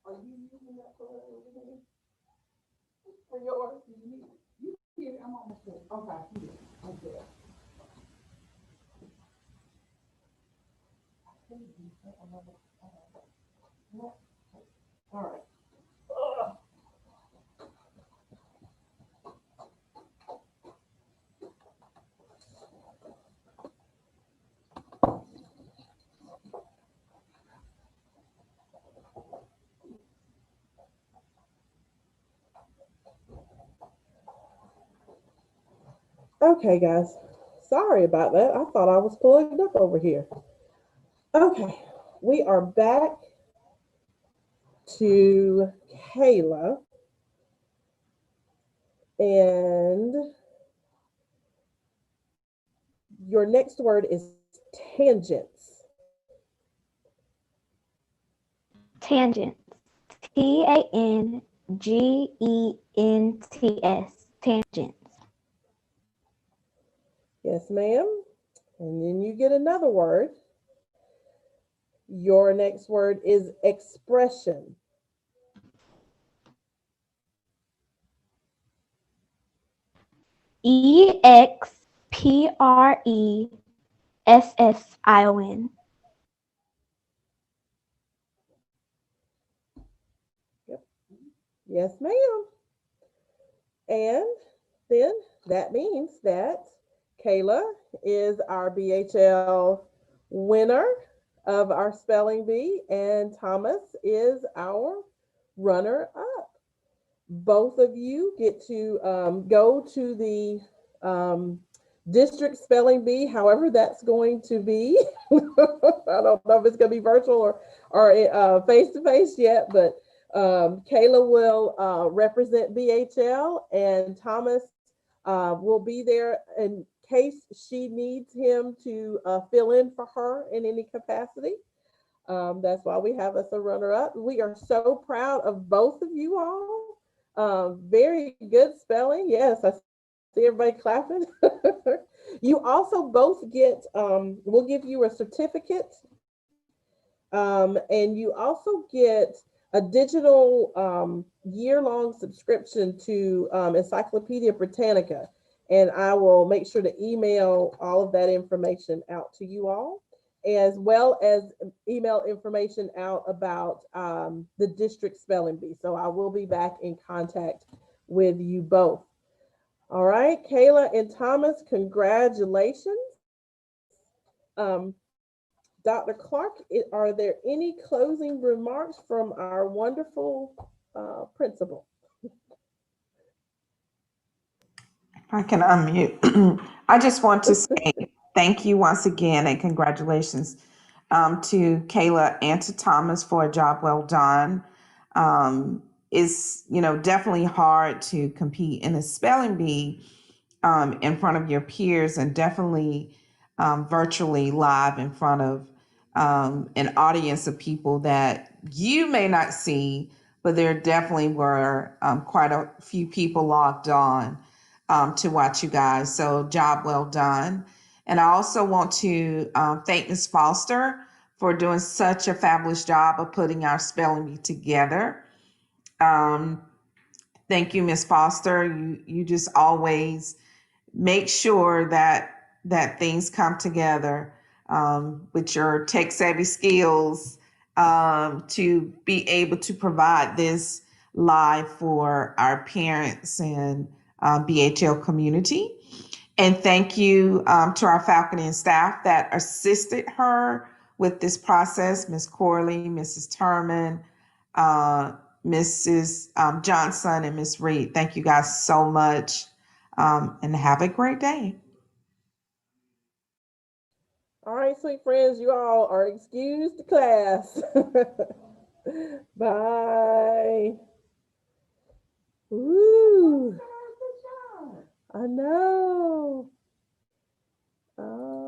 are you using that for everything? For yours? I'm almost there. Okay. I'm good. All right. Ugh. Okay, guys. Sorry about that. I thought I was plugged up over here. Okay, we are back to Kayla. And your next word is tangents. Tangents. Tangents. Tangents. Yes, ma'am. And then you get another word. Your next word is expression. Expression. Yep. Yes, ma'am. And then that means that Kayla is our BHL winner of our spelling bee, and Thomas is our runner up. Both of you get to go to the district spelling bee, however that's going to be. I don't know if it's going to be virtual or face to face yet, but Kayla will represent BHL, and Thomas will be there in case she needs him to fill in for her in any capacity. That's why we have us a runner up. We are so proud of both of you all. Very good spelling. Yes, I see everybody clapping. You also both get, we'll give you a certificate, and you also get a digital year-long subscription to Encyclopedia Britannica. And I will make sure to email all of that information out to you all, as well as email information out about the district spelling bee. So I will be back in contact with you both. All right, Kayla and Thomas, congratulations. Um, Dr. Clark, are there any closing remarks from our wonderful principal? I can unmute. I just want to say thank you once again and congratulations to Kayla and to Thomas for a job well done. It's definitely hard to compete in a spelling bee in front of your peers, and definitely virtually live in front of an audience of people that you may not see, but there definitely were quite a few people logged on to watch you guys. So job well done. And I also want to thank Ms. Foster for doing such a fabulous job of putting our spelling bee together. Thank you, Ms. Foster. You just always make sure that things come together with your tech savvy skills to be able to provide this live for our parents and BHL community. And thank you to our faculty and staff that assisted her with this process, Ms. Corley, Mrs. Turman, Mrs. Johnson, and Ms. Reed. Thank you guys so much, and have a great day. All right, sweet friends, you all are excused to class. Bye. Woo. I know.